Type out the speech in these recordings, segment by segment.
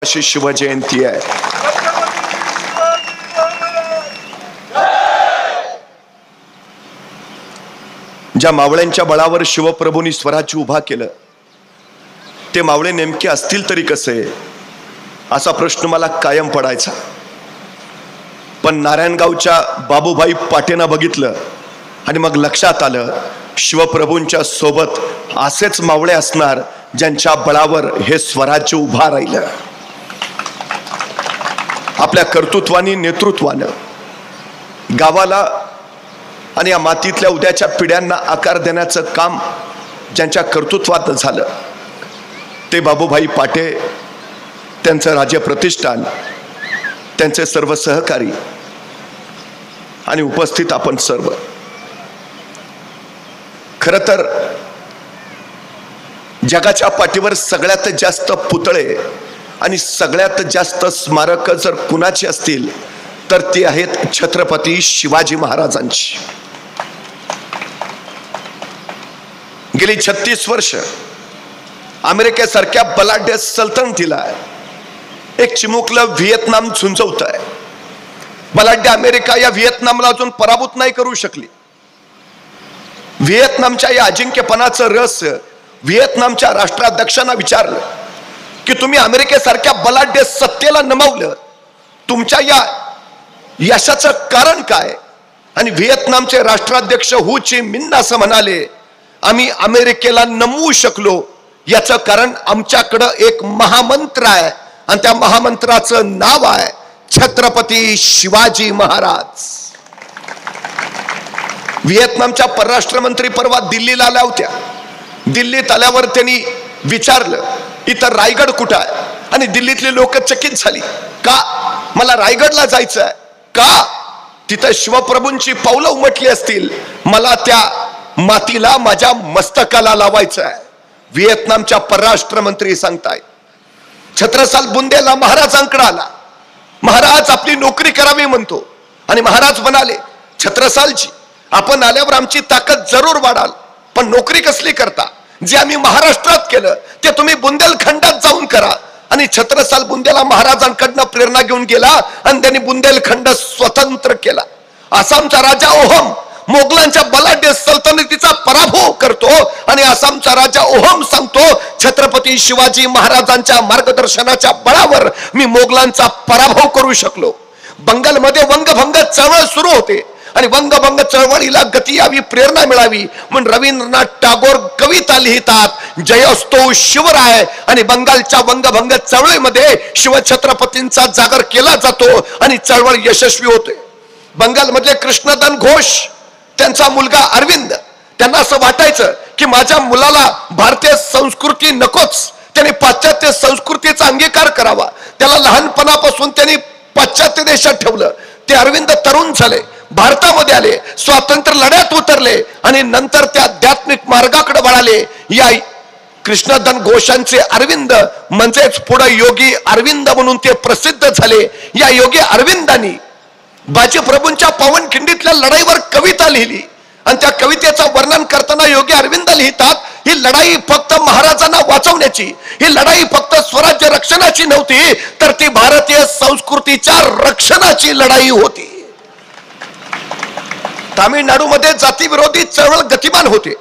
अशी शिवजयंती आहे. ज्या मावळ्यांच्या बळावर शिवप्रभूंनी स्वराज्य उभा केलं ते मावळे नेमके असतील तरी कसे, असा प्रश्न मला कायम पडायचा. पण नारायणगावच्या बाबूभाई पाटेंना बघितलं आणि मग लक्षात आलं शिवप्रभूंच्या सोबत असेच मावळे असणार ज्यांच्या बळावर हे स्वराज्य उभा राहिलं. आपल्या कर्तृत्वानी नेतृत्वानं गावाला आणि या मातीतल्या उद्याच्या पिढ्यांना आकार देण्याचं काम ज्यांच्या कर्तृत्वात झालं ते बाबूभाई पाटे, त्यांचं राज्य प्रतिष्ठान, त्यांचे सर्व सहकारी आणि उपस्थित आपण सर्व. खरं तर जगाच्या पाठीवर सगळ्यात जास्त पुतळे आणि सगळ्यात जास्त स्मारक जर कुणाची असतील तर ती आहेत छत्रपती शिवाजी महाराजांची. गेली 36 वर्ष अमेरिकेसारख्या बलाढ्य सल्तनतीला एक चिमुकलं व्हिएतनाम झुंजवत आहे. बलाढ्य अमेरिका या व्हिएतनामला अजून पराभूत नाही करू शकली. व्हिएतनामच्या या अजिंक्यपणाचं रहस्य व्हिएतनामच्या राष्ट्राध्यक्षांना विचारलं की तुम्ही अमेरिकेसारख्या बलाढ्य सत्तेला नमवलं, तुमच्या या यशाचं कारण काय? आणि व्हिएतनामचे राष्ट्राध्यक्ष हु ची मिन असं म्हणाले, आम्ही अमेरिकेला नमवू शकलो याचं कारण आमच्याकडं एक महामंत्र आहे आणि त्या महामंत्राचं नाव आहे छत्रपती शिवाजी महाराज. व्हिएतनामच्या परराष्ट्र मंत्री परवा दिल्लीला आल्या होत्या. दिल्लीत आल्यावर त्यांनी विचारलं इथं रायगड कुठं आहे? आणि दिल्लीतली लोक चकित झाली. का? मला रायगडला जायचं आहे. का? तिथं शिवप्रभूंची पावलं उमटली असतील, मला त्या मातीला माझ्या मस्तकाला लावायचं आहे. व्हिएतनामच्या परराष्ट्र मंत्री सांगताय. छत्रसाल बुंदेला महाराजांकडे आला. महाराज आपली नोकरी करावी म्हणतो आणि महाराज म्हणाले छत्रसालजी आपण आल्यावर आमची ताकद जरूर वाढाल, पण नोकरी कसली करता? जे आम्ही महाराष्ट्रात केलं ते तुम्ही बुंदेलखंडात जाऊन करा. आणि छत्रसाल बुंदेला महाराजांकडनं प्रेरणा घेऊन गेला आणि त्यांनी बुंदेलखंड स्वतंत्र केला. आसामचा राजा ओहम मोगलांच्या बलाढ्य सल्तनतीचा पराभव करतो आणि आसामचा राजा ओहम सांगतो छत्रपती शिवाजी महाराजांच्या मार्गदर्शनाच्या बळावर मी मोगलांचा पराभव करू शकलो. बंगालमध्ये वंगभंग चळवळ सुरू होते आणि वंगभंग चळवळीला गती यावी, प्रेरणा मिळावी म्हणून रवींद्रनाथ टागोर कविता लिहितात, जयोस्तो शिवराय. आणि बंगालच्या वंगभंग चळवळीमध्ये शिवछत्रपतींचा जागर केला जातो आणि चळवळ यशस्वी होते. बंगालमधले कृष्णधन घोष, त्यांचा मुलगा अरविंद, त्यांना असं वाटायचं की माझ्या मुलाला भारतीय संस्कृती नकोच, त्यांनी पाश्चात्य संस्कृतीचा अंगीकार करावा. त्याला लहानपणापासून त्यांनी पाश्चात्य देशात ठेवलं. ते अरविंद तरुण झाले, भारतामध्ये आले, स्वातंत्र्य लढ्यात उतरले आणि नंतर त्या आध्यात्मिक मार्गाकडे वळाले. या कृष्णधन घोषांचे अरविंद म्हणजेच पुढे योगी अरविंद म्हणून ते प्रसिद्ध झाले. या योगी अरविंदांनी बाजीप्रभूंच्या पावनखिंडीतल्या लढाईवर कविता लिहिली आणि त्या कवितेचं वर्णन करताना योगी अरविंद लिहितात, ही लढाई फक्त महाराजांना वाचवण्याची, ही लढाई फक्त स्वराज्य रक्षणाची नव्हती, तर ती भारतीय संस्कृतीच्या रक्षणाची लढाई होती. तामिळनाडूमध्ये जातीविरोधी चळवळ गतिमान होते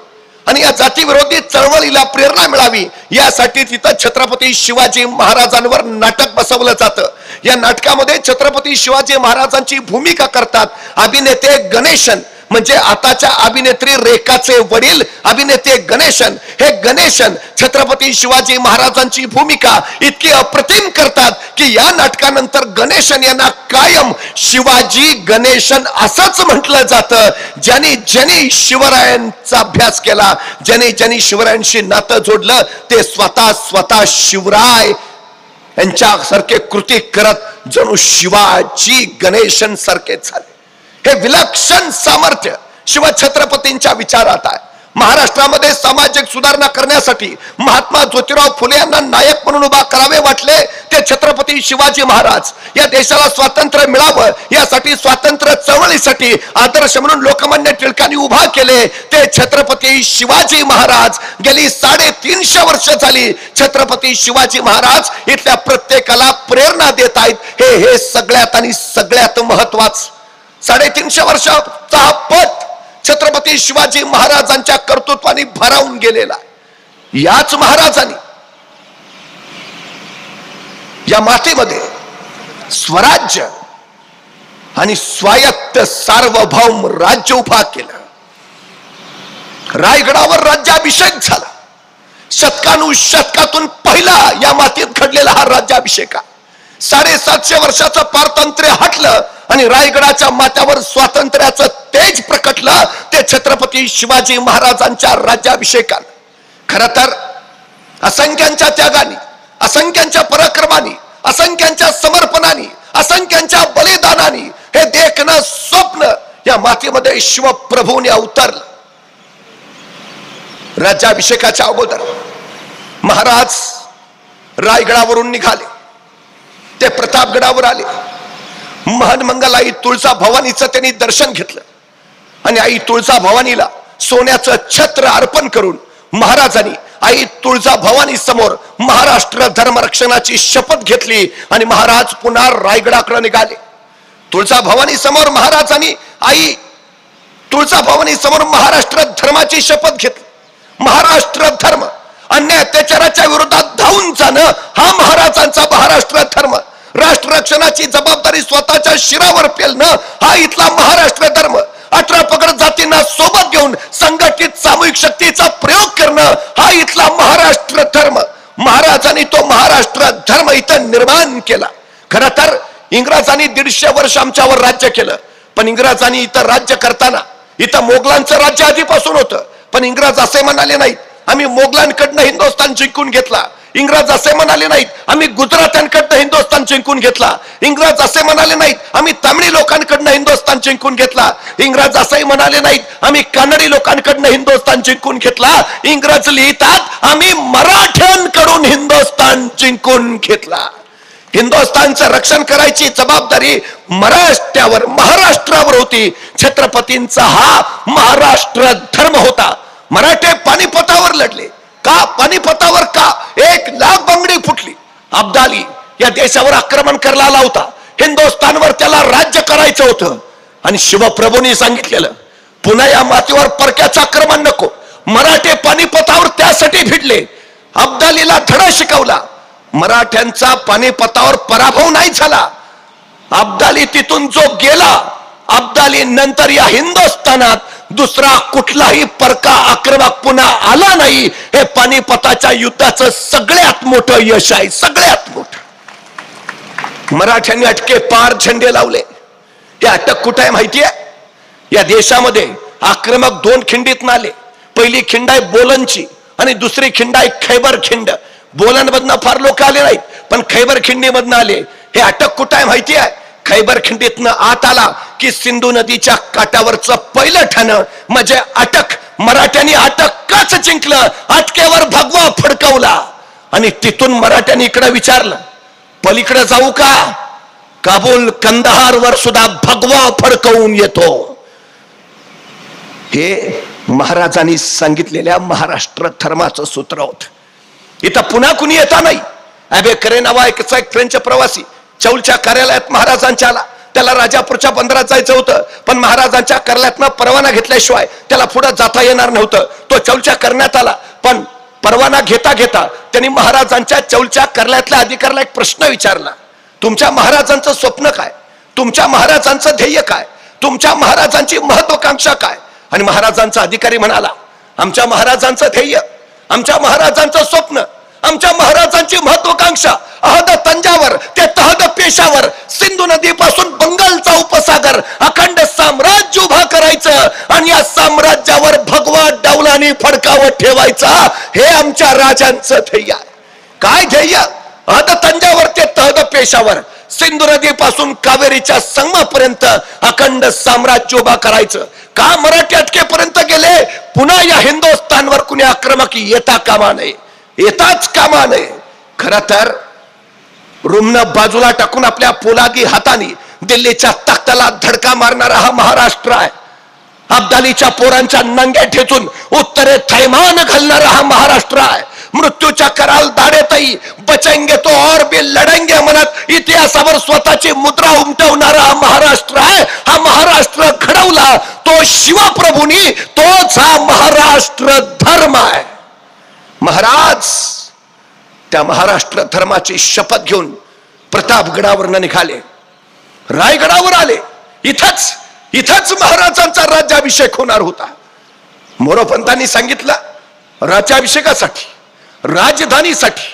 आणि या जातीविरोधी चळवळीला प्रेरणा मिळावी यासाठी तिथं छत्रपती शिवाजी महाराजांवर नाटक बसवलं जातं. या नाटकामध्ये छत्रपती शिवाजी महाराजांची भूमिका करतात अभिनेते गणेशन, म्हणजे आताच्या अभिनेत्री रेखाचे वडील अभिनेते गणेशन. हे गणेशन छत्रपती शिवाजी महाराजांची भूमिका इतकी अप्रतिम करतात की या नाटकानंतर गणेशन यांना कायम शिवाजी गणेशन असंच म्हटलं जातं. ज्यांनी ज्यांनी शिवरायांचा अभ्यास केला, ज्यांनी ज्यांनी शिवरायांशी नातं जोडलं ते स्वतः शिवराय यांच्यासारखे कृती करत जणू शिवाजी गणेशन सारखे झाले. हे विलक्षण सामर्थ्य शिवछत्रपतींच्या विचारात आहे. महाराष्ट्रामध्ये सामाजिक सुधारणा करण्यासाठी महात्मा ज्योतिराव फुले यांना नायक म्हणून उभा करावे वाटले ते छत्रपती शिवाजी महाराज. या देशाला स्वातंत्र्य मिळावं यासाठी, स्वातंत्र्य चळवळीसाठी आदर्श म्हणून लोकमान्य टिळकांनी उभा केले ते छत्रपती शिवाजी महाराज. गेली 350 वर्ष झाली छत्रपती शिवाजी महाराज इथल्या प्रत्येकाला प्रेरणा देत आहेत. हे सगळ्यात आणि सगळ्यात महत्वाचं. 350 वर्षाचा पथ छत्रपती शिवाजी महाराजांच्या कर्तृत्वाने भारावून गेलेला. याच महाराजांनी या मातीमध्ये स्वराज्य आणि स्वायत्त सार्वभौम राज्य उभा केलं. रायगडावर राज्याभिषेक झाला. शतकानुशतकातून पहिला या मातीत घडलेला हा राज्याभिषेक. 750 वर्षाचं पारतंत्र्य हटलं आणि रायगडाच्या माथ्यावर स्वातंत्र्याचं तेज प्रकटलं ते छत्रपती शिवाजी महाराजांच्या राज्याभिषेकाने. खर तर असंख्यांच्या त्यागाने, असंख्यांच्या पराक्रमाने, असंख्यांच्या समर्पणाने, असंख्यांच्या बलिदानाने हे देखणं स्वप्न या मातीमध्ये शिवप्रभूने अवतरलं. राज्याभिषेकाच्या अगोदर महाराज रायगडावरून निघाले. ते प्रतापगडावर आले. महनमंगल आई तुळजा भवानीचं त्यांनी दर्शन घेतलं आणि आई तुळजा भवानीला सोन्याचं छत्र अर्पण करून महाराजांनी आई तुळजा भवानी समोर महाराष्ट्र धर्मरक्षणाची शपथ घेतली आणि महाराज पुन्हा रायगडाकडे निघाले. तुळजा भवानी समोर महाराजांनी आई तुळजा भवानी समोर महाराष्ट्र धर्माची शपथ घेतली. महाराष्ट्र धर्म, अन्याय अत्याचाराच्या विरोधात धावून जाणं हा महाराजांचा महाराष्ट्र धर्म. राष्ट्र रक्षणाची जबाबदारी स्वतःच्या शिरावर पेलणं हा इथला महाराष्ट्र धर्म. 18 पगड जातींना सोबत घेऊन संघटित सामूहिक शक्तीचा प्रयोग करणं हा इथला महाराष्ट्र धर्म. महाराजांनी तो महाराष्ट्र धर्म इथं निर्माण केला. खरं तर इंग्रजांनी 150 वर्ष आमच्यावर राज्य केलं, पण इंग्रजांनी इथं राज्य करताना इथं मोगलांचं राज्य आधीपासून होतं, पण इंग्रज असे म्हणाले नाहीत आम्ही मोगलांकडनं हिंदुस्थान जिंकून घेतला. इंग्रज असे म्हणाले नाहीत आम्ही गुजरात्यांकडनं हिंदुस्थान जिंकून घेतला. इंग्रज असे म्हणाले नाहीत आम्ही तामिळी लोकांकडनं हिंदुस्थान जिंकून घेतला. इंग्रज असेही म्हणाले नाहीत आम्ही कानडी लोकांकडनं हिंदुस्थान जिंकून घेतला. इंग्रज लिहितात आम्ही मराठ्यांकडून हिंदुस्थान जिंकून घेतला. हिंदुस्थानचं रक्षण करायची जबाबदारी मराठ्यावर, महाराष्ट्रावर होती. छत्रपतींचा हा महाराष्ट्र धर्म होता. मराठे पानिपतावर लढले. का पानिपतावर? का 1 लाख बंगडी फुटली. अब्दाली या देशावर आक्रमण करायला आला होता. हिंदुस्थानवर त्याला राज्य करायचं होतं आणि शिवप्रभूंनी सांगितलेलं पुन्हा या मातीवर परक्याचं आक्रमण नको. मराठे पानिपतावर त्यासाठी भिडले. अब्दालीला धडा शिकवला. मराठ्यांचा पानिपतावर पराभव नाही झाला. अब्दाली तिथून जो गेला, अब्दाली नंतर या हिंदुस्थानात दुसरा कुठलाही परका आक्रमक पुन्हा आला नाही. हे पानिपताच्या युद्धाचं सगळ्यात मोठं यश आहे. सगळ्यात मोठं. मराठ्यांनी अटके पार झेंडे लावले. हे अटक कुठे आहे माहितीये? या देशामध्ये आक्रमक 2 खिंडीत आले. पहिली खिंड आहे बोलनची आणि दुसरी खिंड आहे खैबर खिंड. बोलन मधनं फार लोक आले नाहीत, पण खैबर खिंडी मधनं आले. हे अटक कुठे आहे माहिती आहे? खैबर खिंडीतनं आत आला की सिंधू नदीच्या काठावरचं पहिलं ठाणं म्हणजे अटक. मराठ्यांनी अटकच जिंकलं. अटकेवर भगवा फडकवला आणि तिथून मराठ्यांनी इकडे विचारलं पलीकडे जाऊ का? काबूल कंदहार वर सुद्धा भगवा फडकवून येतो. हे महाराजांनी सांगितलेल्या महाराष्ट्र धर्माचं सूत्र होत. इथं पुन्हा कुणी येता नाही. अबे करे नावा एक फ्रेंच प्रवासी चौलच्या कार्यालयात महाराजांच्या आला. त्याला राजापूरच्या बंदरात जायचं होतं, पण महाराजांच्या कार्यालयातनं परवाना घेतल्याशिवाय त्याला पुढे जाता येणार नव्हतं. तो चौलच्या करण्यात आला, पण परवाना घेता घेता त्यांनी महाराजांच्या चौलच्या कार्यालयातल्या अधिकाऱ्याला एक प्रश्न विचारला. तुमच्या महाराजांचं स्वप्न काय? तुमच्या महाराजांचं ध्येय काय? तुमच्या महाराजांची महत्वाकांक्षा काय? आणि महाराजांचा अधिकारी म्हणाला आमच्या महाराजांचं ध्येय, आमच्या महाराजांचं स्वप्न, आमच्या महाराजांची महत्वाकांक्षा अहद तंजावर ते तहद पेशावर, सिंधू नदीपासून बंगालचा उपसागर अखंड साम्राज्य उभा करायचं आणि या साम्राज्यावर भगवा डौलानी फडकावत ठेवायचा. हे आमच्या राजांचं ध्येय आहे. काय ध्येय? अहद तंजावर ते तहद पेशावर, सिंधू नदीपासून कावेरीच्या संगमापर्यंत अखंड साम्राज्य उभा करायचं. का मराठी अटकेपर्यंत गेले? पुन्हा या हिंदुस्थानवर कुणी आक्रमक येता कामा नये, येताच कामा नये. खर तर रुमन बाजूला टाकून आपल्या पोलादी हाताने दिल्लीच्या तख्ताला धडका मारणारा हा महाराष्ट्र आहे. अब्दालीच्या पोरांच्या नंगे ठेचून उत्तरे थैमान घालणारा हा महाराष्ट्र आहे. मृत्यूच्या कराल दाढेतही बचेंगे तो और भी लढेंगे म्हणत इतिहासावर स्वतःची मुद्रा उमटवणारा हा महाराष्ट्र आहे. हा महाराष्ट्र घडवला तो शिवप्रभूंनी, तोच हा महाराष्ट्र धर्म आहे. महाराज त्या महाराष्ट्र धर्माची शपथ घेऊन प्रतापगडावर निघाले, रायगडावर आले. इथंच महाराजांचा राज्याभिषेक होणार होता. मोरोपंतांनी सांगितलं राज्याभिषेकासाठी, राजधानीसाठी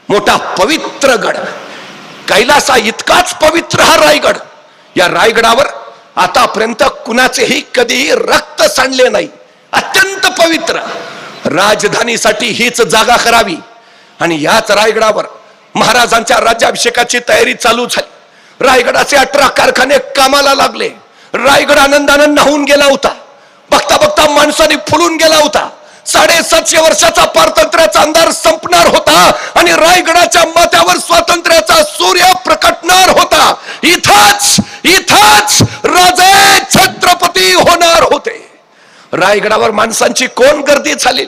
मोठा पवित्र गड, कैलासा इतकाच पवित्र हा रायगड. या रायगडावर आतापर्यंत कुणाचेही कधीही रक्त सांडले नाही. अत्यंत पवित्र राजधानीसाठी हीच जागा करावी. आणि याच रायगडावर महाराजांच्या राज्याभिषेकाची तयारी चालू झाली. रायगडाचे 18 कारखाने कामाला लागले. रायगड आनंदानं न्हावून गेला होता. बघता बघता माणसाने फुलून गेला होता. 750 वर्षाचा पारतंत्र्याचा अंधार संपणार होता आणि रायगडाच्या माथ्यावर स्वातंत्र्याचा सूर्य प्रकटणार होता. इथंच राजे छत्रपती होणार होते. रायगडावर माणसांची कोण गर्दी झाली.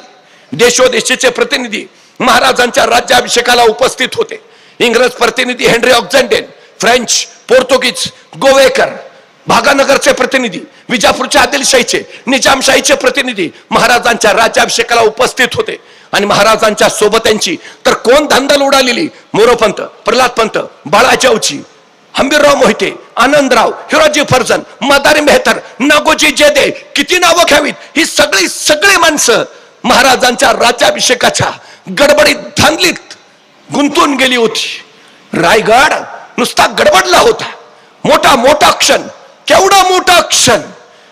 देशोदेशीचे प्रतिनिधी महाराजांच्या राज्याभिषेकाला उपस्थित होते. इंग्रज प्रतिनिधी हेनरी ऑक्झेंडेन, फ्रेंच, पोर्तुगीज, गोवेकर, भागानगरचे प्रतिनिधी, विजापूरच्या आदिलशाहीचे, निजामशाहीचे प्रतिनिधी महाराजांच्या राज्याभिषेकाला उपस्थित होते. आणि महाराजांच्या सोबत्यांची तर कोण धांदल उडालेली. मोरोपंत, प्रल्हादपंत, बाळाचावची, हंबीरराव मोहिते, आनंदराव, हिराजी फर्जन, मदारी मेहतर, नागोजी जेदे, किती नावं घ्यावीत. ही सगळी माणसं महाराजांच्या राज्याभिषेकाच्या गडबडीत धांदलीत गुंतून गेली होती. रायगड नुसता गडबडला होता. मोठा क्षण, केवढा मोठा क्षण.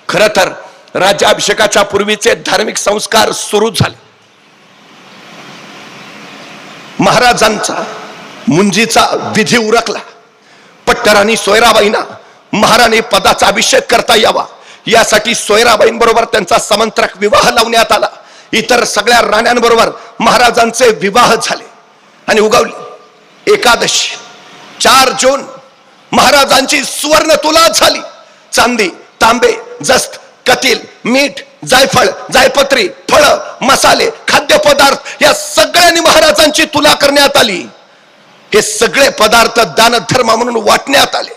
खर तर राज्याभिषेकाच्या पूर्वीचे धार्मिक संस्कार सुरू झाले. महाराजांचा मुंजीचा विधी उरकला. पट्टराणी सोयराबाईंना महाराणी पदाचा अभिषेक करता यावा यासाठी सोयराबाईंबरोबर त्यांचा समंत्रक विवाह लावण्यात आला. इतर सगळ्या राण्यांबरोबर महाराजांचे विवाह झाले आणि उगवली एकादशी. 4 जून महाराजांची सुवर्ण तुला झाली. चांदी, तांबे, जस्त, कतील, मीठ, जायफळ, जायपत्री, फळ, मसाले, खाद्यपदार्थ या सगळ्यांनी महाराजांची तुला करण्यात आली. हे सगळे पदार्थ दानधर्म म्हणून वाटण्यात आले.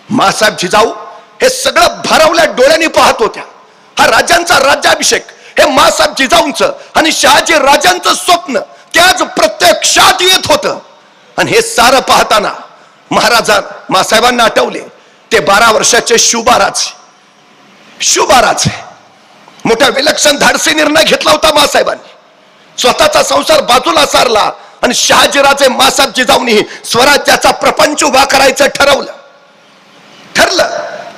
मासाहेब जिजाऊ हे सगळं भारावल्या डोळ्यांनी पाहत होत्या. हा राजांचा राज्याभिषेक हे मासाहेब जिजाऊंचं आणि शहाजी राजांचं स्वप्न त्याच प्रत्यक्षात येत होतं. आणि हे सारं पाहताना मासाहेबांना आठवले ते 12 वर्षाचे शिवबाराचे मोठा विलक्षण धाडसी निर्णय घेतला होता मासाहेबांनी. स्वतःचा संसार बाजूला सारला आणि शहाजीराजे मासाहेब जिजाऊंनी स्वराज्याचा प्रपंच उभा करायचं ठरलं.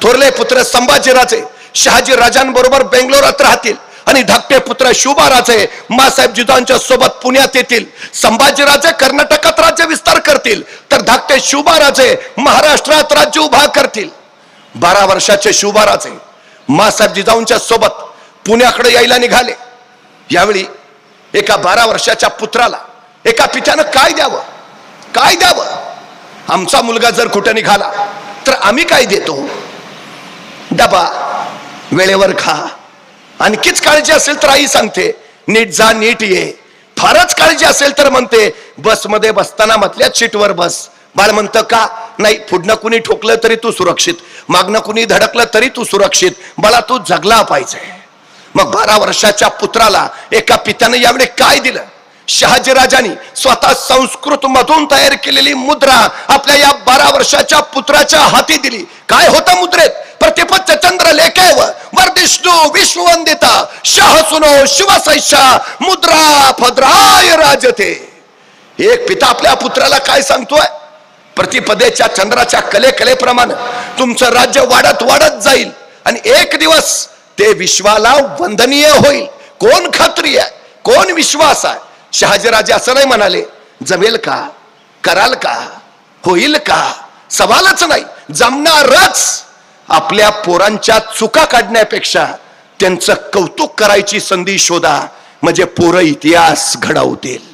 थोरले पुत्र संभाजीराजे शहाजी राजांबरोबर बेंगलोरात राहतील आणि धाकटे पुत्र शिवबाराजे मासाहेब जिजाऊंच्या सोबत पुण्यात येतील. संभाजीराजे कर्नाटकात राज्य विस्तार करतील तर धाकटे शिवबाराजे महाराष्ट्रात राज्य उभा करतील. 12 वर्षाचे शिवबाराजे मासाहेब जिजाऊंच्या सोबत पुण्याकडे यायला निघाले. यावेळी एका 12 वर्षाच्या पुत्राला एका पित्यानं काय द्यावं. आमचा मुलगा जर कुठे निघाला तर आम्ही काय देतो. डबा वेळेवर खा. आणखीच काळजी असेल तर आई सांगते नीट जा नीट ये. फारच काळजी असेल तर म्हणते बसमध्ये बसताना मधल्याच सीटवर बस. बाळ म्हणतं का नाही, पुढनं कुणी ठोकलं तरी तू सुरक्षित, मागणं कुणी धडकलं तरी तू सुरक्षित. बाळा तू जगला पाहिजे. मग 12 वर्षाच्या पुत्राला एका पित्याने यावेळी काय दिलं. शहाजीराजांनी स्वतः संस्कृत मधून तयार केलेली मुद्रा आपल्या या 12 वर्षाच्या पुत्राच्या हाती दिली. काय होतं मुद्रेत. प्रतिपत्य चंद्र लेखेव वर्धिष्णू विश्ववंदिता शाह सुनो शिवसैषा मुद्रा भद्राय राजते. एक पिता आपल्या पुत्राला काय सांगतोय. प्रतिपदेच्या चंद्राच्या कलेप्रमाणे तुमचं राज्य वाढत जाईल आणि एक दिवस ते विश्वाला वंदनीय होईल. कोण खात्री आहे, कोण विश्वास आहे. शहाजीराजे असं नाही म्हणाले जमेल का, कराल का, होईल का. सवालच नाही, जमणारच. आपल्या पोरांच्या चुका काढण्यापेक्षा त्यांचं कौतुक करायची संधी शोधा, म्हणजे पोरं इतिहास घडवतील.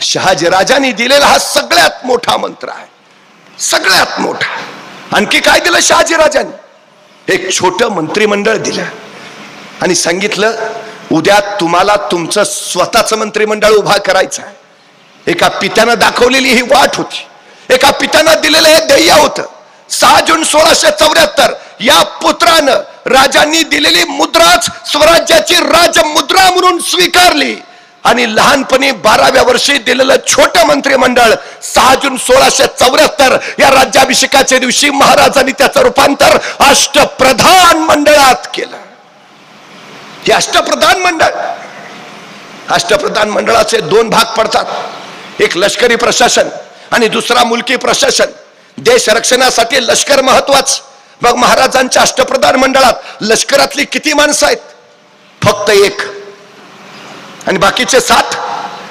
शहाजीराजांनी दिलेला हा सगळ्यात मोठा मंत्र आहे, सगळ्यात मोठा. आणखी काय दिलं शहाजीराजांनी? एक छोटं मंत्रिमंडळ दिलं आणि सांगितलं, उद्या तुम्हाला तुमचं स्वतःचं मंत्रिमंडळ उभा करायचं आहे. एका पित्यानं दाखवलेली ही वाट होती, एका पित्यानं दिलेलं हे ध्येय होतं. 6 जून 1674 या पुत्रानं राजांनी दिलेली मुद्राच स्वराज्याची राजमुद्रा म्हणून स्वीकारली आणि लहानपणी 12व्या वर्षी दिलेलं छोटं मंत्रिमंडळ 6 जून 1674 या राज्याभिषेकाच्या दिवशी महाराजांनी त्याचं रूपांतर अष्टप्रधान मंडळात केलं. हे अष्टप्रधान मंडळ, अष्टप्रधान मंडळाचे 2 भाग पडतात, एक लष्करी प्रशासन आणि दुसरा मुलकी प्रशासन. देश रक्षणासाठी लष्कर महत्वाचं. मग महाराजांच्या अष्टप्रधान मंडळात लष्करातली किती माणसं आहेत? फक्त 1 आणि बाकीचे 7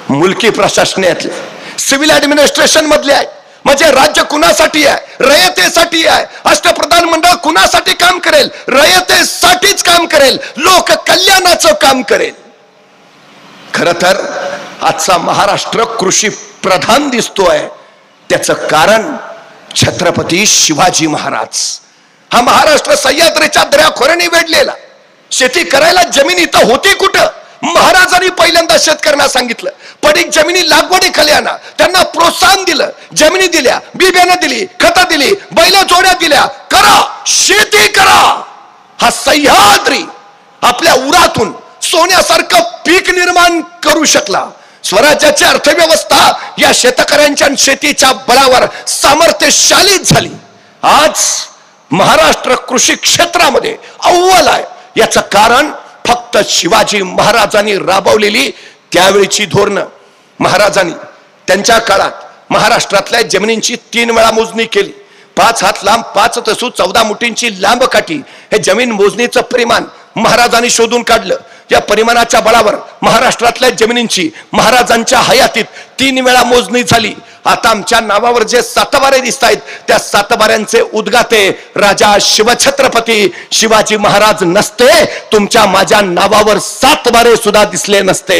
मुलकी प्रशासनातले, सिव्हिल ऍडमिनिस्ट्रेशन मधले आहे. म्हणजे राज्य कुणासाठी आहे? रयतेसाठी आहे. अष्टप्रधान मंडळ कुणासाठी काम करेल? रयतेसाठीच काम करेल, लोक कल्याणाचं काम करेल. खर तर आजचा महाराष्ट्र कृषी प्रधान दिसतोय, त्याचं कारण छत्रपती शिवाजी महाराज. हा महाराष्ट्र सह्याद्रीच्या दऱ्याखोऱ्याने वेढलेला. शेती करायला जमीन इथं होती कुठं? महाराजांनी पहिल्यांदा शेतकऱ्यांना सांगितलं, पडीक जमिनी लागवडीखाली आणा. त्यांना प्रोत्साहन दिलं, जमिनी दिल्या, बी बियाणं दिली, खतं दिली, बैल जोड्या दिल्या, करा शेती करा. हा सह्याद्री आपल्या उरातून सोन्यासारखं पीक निर्माण करू शकला. स्वराज्याची अर्थव्यवस्था या शेतकऱ्यांच्या शेतीच्या बळावर सामर्थ्यशाली झाली. आज महाराष्ट्र कृषी क्षेत्रामध्ये अव्वल आहे. याचं कारण फक्त शिवाजी महाराजांनी राबवलेली त्यावेळीची धोरणं. महाराजांनी त्यांच्या काळात महाराष्ट्रातल्या जमिनींची 3 वेळा मोजणी केली. 5 हात लांब 5 तसू 14 मुठींची लांब काठी हे जमीन मोजणीचं परिमाण महाराजांनी शोधून काढलं. या परिमाणाच्या बळावर महाराष्ट्रातल्या जमिनींची महाराजांच्या हयातीत 3 वेळा मोजणी झाली. आता आमच्या नावावर जे 7 बारे दिसत आहेत, त्या 7 बाऱ्यांचे उद्गाते राजा शिवछत्रपती शिवाजी महाराज नसते, तुमच्या माझ्या नावावर 7 बारे सुद्धा दिसले नसते.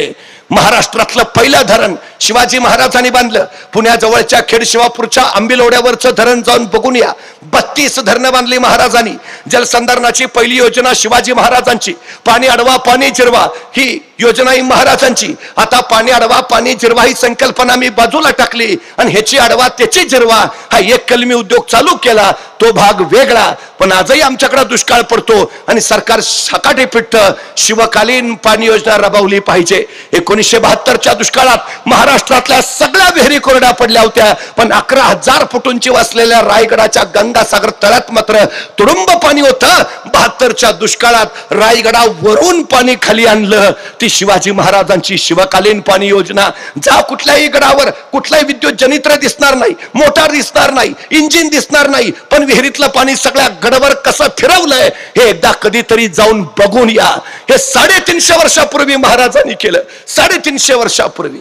महाराष्ट्रातलं पहिलं धरण शिवाजी महाराजांनी बांधलं. पुण्याजवळच्या खेड शिवापूरच्या आंबिलोड्यावरचं धरण जाऊन बघून या. 32 धरणं बांधली महाराजांनी. जलसंधारणाची पहिली योजना शिवाजी महाराजांची. पाणी अडवा पाणी जिरवा ही योजना ही महाराजांची. आता पाणी अडवा पाणी जिरवा ही संकल्पना मी बाजूला टाकली आणि ह्याची अडवा त्याची जिरवा हा एक कलमी उद्योग चालू केला. तो भाग वेगळा. पण आजही आमच्याकडे दुष्काळ पडतो आणि सरकार सकाटी पिट्ट शिवकालीन पाणी योजना राबवली पाहिजे. 1972च्या दुष्काळात महाराष्ट्रातल्या सगळ्या विहिरी कोरड्या पडल्या होत्या, पण 11,000 फूट उंची वसलेल्या रायगडाच्या गंगासागर तळ्यात मात्र तुडुंब पाणी होतं. 72च्या दुष्काळात रायगडावरून पाणी खाली आणलं. ती शिवाजी महाराजांची शिवकालीन पाणी योजना. जा कुठल्याही गडावर कुठलाही विद्युत जनित्र दिसणार नाही, मोटार दिसणार नाही, इंजिन दिसणार नाही, पण विहिरीतलं पाणी सगळ्या गडावर कसं फिरवलंय हे एकदा कधीतरी जाऊन बघून या. हे 350 वर्षापूर्वी महाराजांनी केलं. 350 वर्षापूर्वी.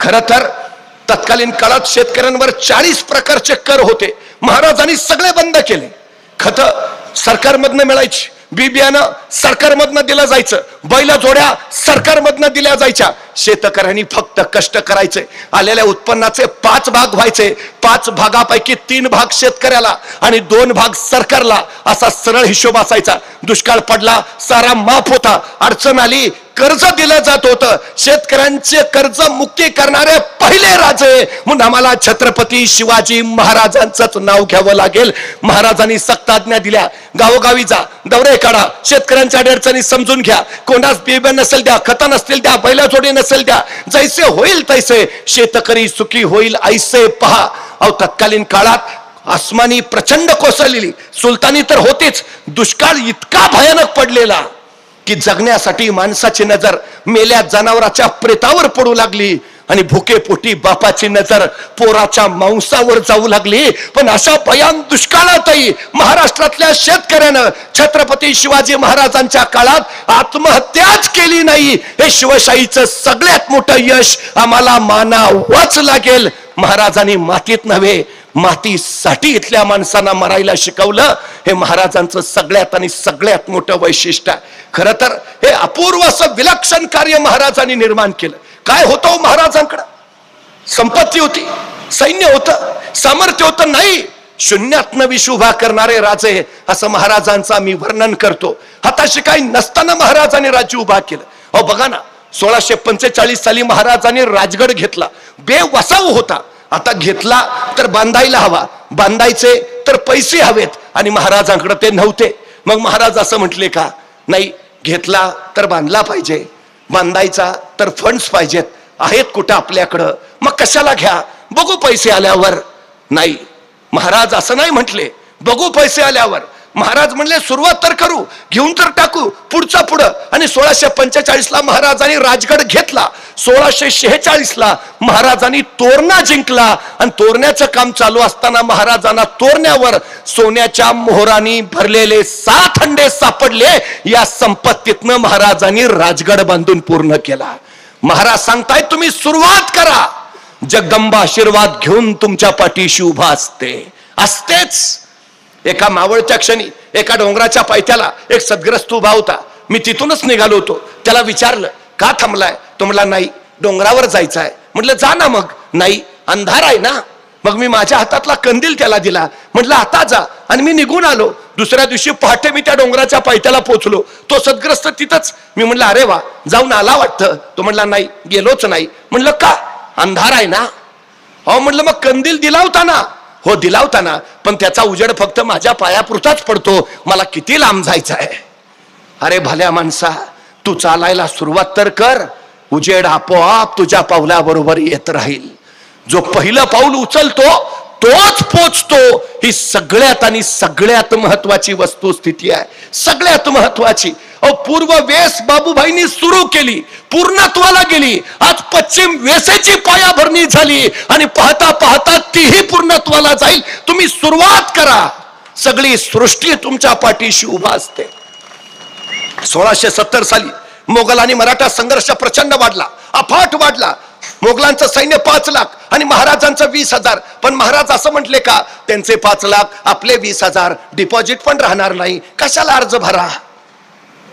खर तर तत्कालीन काळात शेतकऱ्यांवर 40 प्रकारचे कर होते. महाराजांनी सगळे बंद केले. खत सरकारमधनं मिळायची, बी बियाणं सरकारमधनं दिलं जायचं, बैल जोड्या सरकारमधनं दिल्या जायच्या. शेतकऱ्यांनी फक्त कष्ट करायचे. आलेल्या उत्पन्नाचे 5 भाग व्हायचे. 5 भागापैकी 3 भाग शेतकऱ्याला आणि 2 भाग सरकारला, असा सरळ हिशोब असायचा. दुष्काळ पडला सारा माफ होता. अडचण आली कर्ज दिलं जात होतं. शेतकऱ्यांचे कर्ज मुक्ती करणारे पहिले राजे म्हणून आम्हाला छत्रपती शिवाजी महाराजांचंच नाव घ्यावं लागेल. महाराजांनी सक्त आज्ञा दिल्या, गावोगावी जा, दौरे काढा, शेतकऱ्यांच्या अडचणी समजून घ्या. कोणास बिबे नसेल द्या, खता नसतील द्या, बैलाजोडी नसेल द्या, जैसे होईल तैसे शेतकरी सुखी होईल ऐसे पहा. अहो तत्कालीन काळात आसमानी प्रचंड कोसळलेली, सुलतानी तर होतीच. दुष्काळ इतका भयानक पडलेला की जगण्यासाठी माणसाची नजर मेल्या जनावराच्या प्रेतावर पडू लागली आणि भुके पोटी बापाची नजर पोराच्या मांसावर जाऊ लागली. पण अशा भयान दुष्काळातही महाराष्ट्रातल्या शेतकऱ्यानं छत्रपती शिवाजी महाराजांच्या काळात आत्महत्याच केली नाही. हे शिवशाहीचं सगळ्यात मोठं यश आम्हाला मानावंच लागेल. महाराजांनी मातीत नव्हे मातीसाठी इथल्या माणसांना मरायला शिकवलं. हे महाराजांचं सगळ्यात आणि सगळ्यात मोठं वैशिष्ट्य आहे. खरं तर हे अपूर्व असं विलक्षण कार्य महाराजांनी निर्माण केलं. काय होतं महाराजांकडं? संपत्ती होती, सैन्य होतं, सामर्थ्य होतं? नाही. शून्यातनं विश्व उभा करणारे राजे असं महाराजांचं मी वर्णन करतो. हाताशी काही नसताना महाराजांनी राज्य उभा केलं. अहो बघा ना, 1645 साली महाराजांनी राजगड घेतला. बेवसाव होता. आता घेतला तर बांधायला हवा, बांधायचे तर पैसे हवेत, आणि महाराजांकडे ते नव्हते. मग महाराज असं म्हटले का? नाही, घेतला तर बांधला पाहिजे, बांधायचा तर फंड्स पाहिजेत. आहेत कुठं आपल्याकडं? मग कशाला घ्या, बघू पैसे आल्यावर. नाही, महाराज असं नाही म्हटले, बघू पैसे आल्यावर. महाराज म्हणले सुरुवात तर करू, घेऊन तर टाकू, पुढचा पुढं. आणि 1645 ला महाराजांनी राजगड घेतला. 1646 ला महाराजांनी तोरणा जिंकला. आणि तोरण्याचं काम चालू असताना महाराजांना तोरण्यावर सोन्याच्या मोहरांनी भरलेले 7 हंडे सापडले. या संपत्तीतनं महाराजांनी राजगड बांधून पूर्ण केला. महाराज सांगताय तुम्ही सुरुवात करा, जगदंबा आशीर्वाद घेऊन तुमच्या पाठीशी उभा असतेच. एका मावळच्या क्षणी एका डोंगराच्या पायथ्याला एक सद्ग्रस्त उभा होता. मी तिथूनच निघालो होतो. त्याला विचारलं, का थांबलाय? तो म्हणला, नाही, डोंगरावर जायचं आहे. म्हटलं, जा ना मग. नाही, अंधार आहे ना. मग मी माझ्या हातातला कंदील त्याला दिला. म्हटलं, आता जा. आणि मी निघून आलो. दुसऱ्या दिवशी पहाटे मी त्या डोंगराच्या पायथ्याला पोहोचलो. तो सद्ग्रस्त तिथंच. मी म्हटलं, अरे वा, जाऊन आला वाटतं. तो म्हणला, नाही, गेलोच नाही. म्हटलं, का? अंधार आहे ना. अहो म्हटलं, मग कंदील दिला होता ना. हो, दिला होता ना, पण त्याचा उजेड फक्त माझ्या पायापुरताच पडतो, मला किती लांब जायचं आहे. अरे भल्या माणसा, तू चालायला सुरुवात तर कर, उजेड आपोआप तुझ्या पावलाबरोबर येत राहील. जो पहिलं पाऊल उचलतो तोच पोचतो. ही सगळ्यात आणि सगळ्यात महत्वाची वस्तुस्थिती आहे, सगळ्यात महत्वाची. पूर्व वेस बाबूभाईंनी सुरू केली, पूर्णत्वाला गेली. आज पश्चिम वेसेची पायाभरणी झाली आणि पाहता पाहता तीही पूर्णत्वाला जाईल. तुम्ही सुरुवात करा, सगळी सृष्टी तुमच्या पाठीशी उभा असते. 1670 साली मोगल आणि मराठा संघर्ष प्रचंड वाढला, अफाट वाढला. मोगलांचं सैन्य 5 लाख आणि महाराजांचं 20,000. पण महाराज असं म्हटले का, त्यांचे 5 लाख आपले 20,000, डिपॉझिट पण राहणार नाही, कशाला अर्ज भरा.